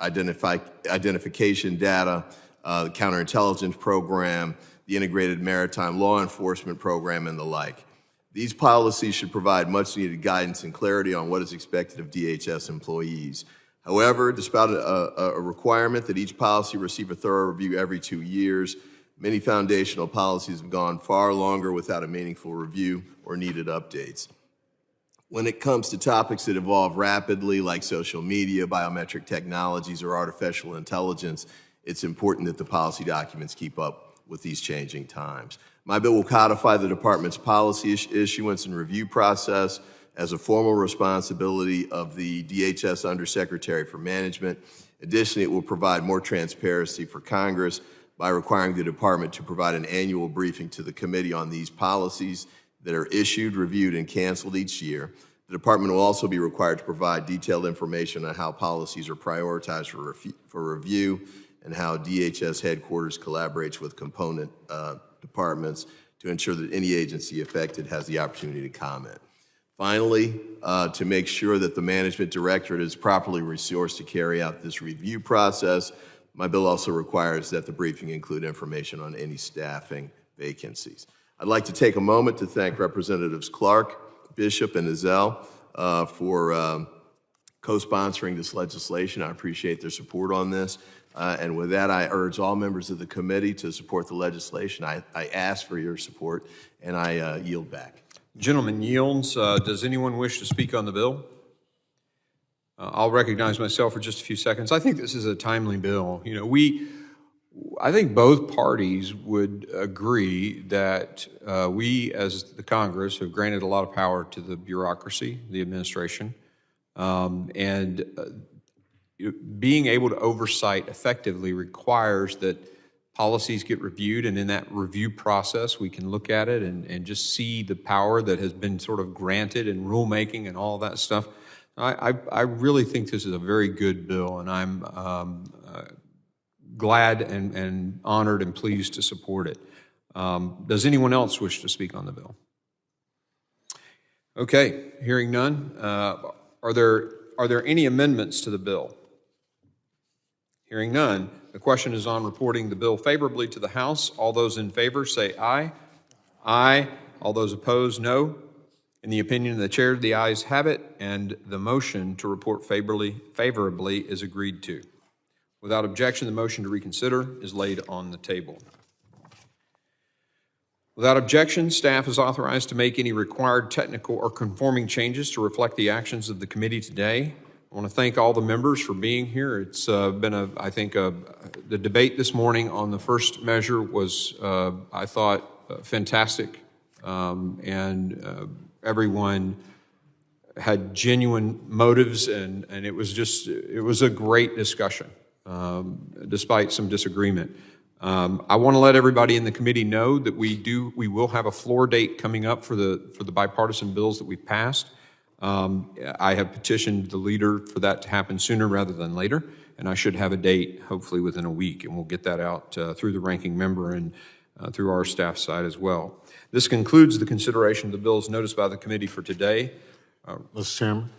identification data, the counterintelligence program, the integrated maritime law enforcement program, and the like. These policies should provide much needed guidance and clarity on what is expected of DHS employees. However, despite a requirement that each policy receive a thorough review every 2 years, many foundational policies have gone far longer without a meaningful review or needed updates. When it comes to topics that evolve rapidly, like social media, biometric technologies, or artificial intelligence, it's important that the policy documents keep up with these changing times. My bill will codify the department's policy issuance and review process as a formal responsibility of the DHS Undersecretary for Management. Additionally, it will provide more transparency for Congress by requiring the department to provide an annual briefing to the committee on these policies that are issued, reviewed, and canceled each year. The department will also be required to provide detailed information on how policies are prioritized for review and how DHS headquarters collaborates with component departments to ensure that any agency affected has the opportunity to comment. Finally, to make sure that the management directorate is properly resourced to carry out this review process, my bill also requires that the briefing include information on any staffing vacancies. I'd like to take a moment to thank Representatives Clark, Bishop, and Ezell for co-sponsoring this legislation. I appreciate their support on this. And with that, I urge all members of the committee to support the legislation. I ask for your support, and I yield back. Gentleman yields. Does anyone wish to speak on the bill? I'll recognize myself for just a few seconds. I think this is a timely bill. You know, I think both parties would agree that we, as the Congress, have granted a lot of power to the bureaucracy, the administration, and being able to oversight effectively requires that policies get reviewed, and in that review process, we can look at it and just see the power that has been sort of granted in rulemaking and all that stuff. I really think this is a very good bill, and I'm glad and honored and pleased to support it. Does anyone else wish to speak on the bill? Okay, hearing none. Are there any amendments to the bill? Hearing none, the question is on reporting the bill favorably to the House. All those in favor say aye. Aye. All those opposed, no. In the opinion of the chair, the ayes have it, and the motion to report favorably is agreed to. Without objection, the motion to reconsider is laid on the table. Without objection, staff is authorized to make any required technical or conforming changes to reflect the actions of the committee today. I want to thank all the members for being here. It's been, I think, the debate this morning on the first measure was, I thought, fantastic, and everyone had genuine motives, and it was a great discussion, despite some disagreement. I want to let everybody in the committee know that we will have a floor date coming up for the bipartisan bills that we've passed. I have petitioned the leader for that to happen sooner rather than later, and I should have a date hopefully within a week, and we'll get that out through the ranking member and through our staff side as well. This concludes the consideration of the bills noticed by the committee for today. Mr. Chairman.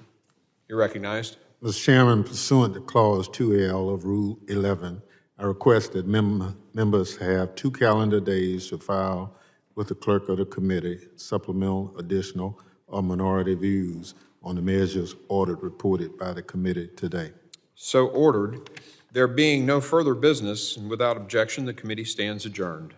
You're recognized. Mr. Chairman, pursuant to Clause 2L of Rule 11, I request that members have 2 calendar days to file with the clerk of the committee supplemental, additional, or minority views on the measures ordered reported by the committee today. So ordered. There being no further business, and without objection, the committee stands adjourned.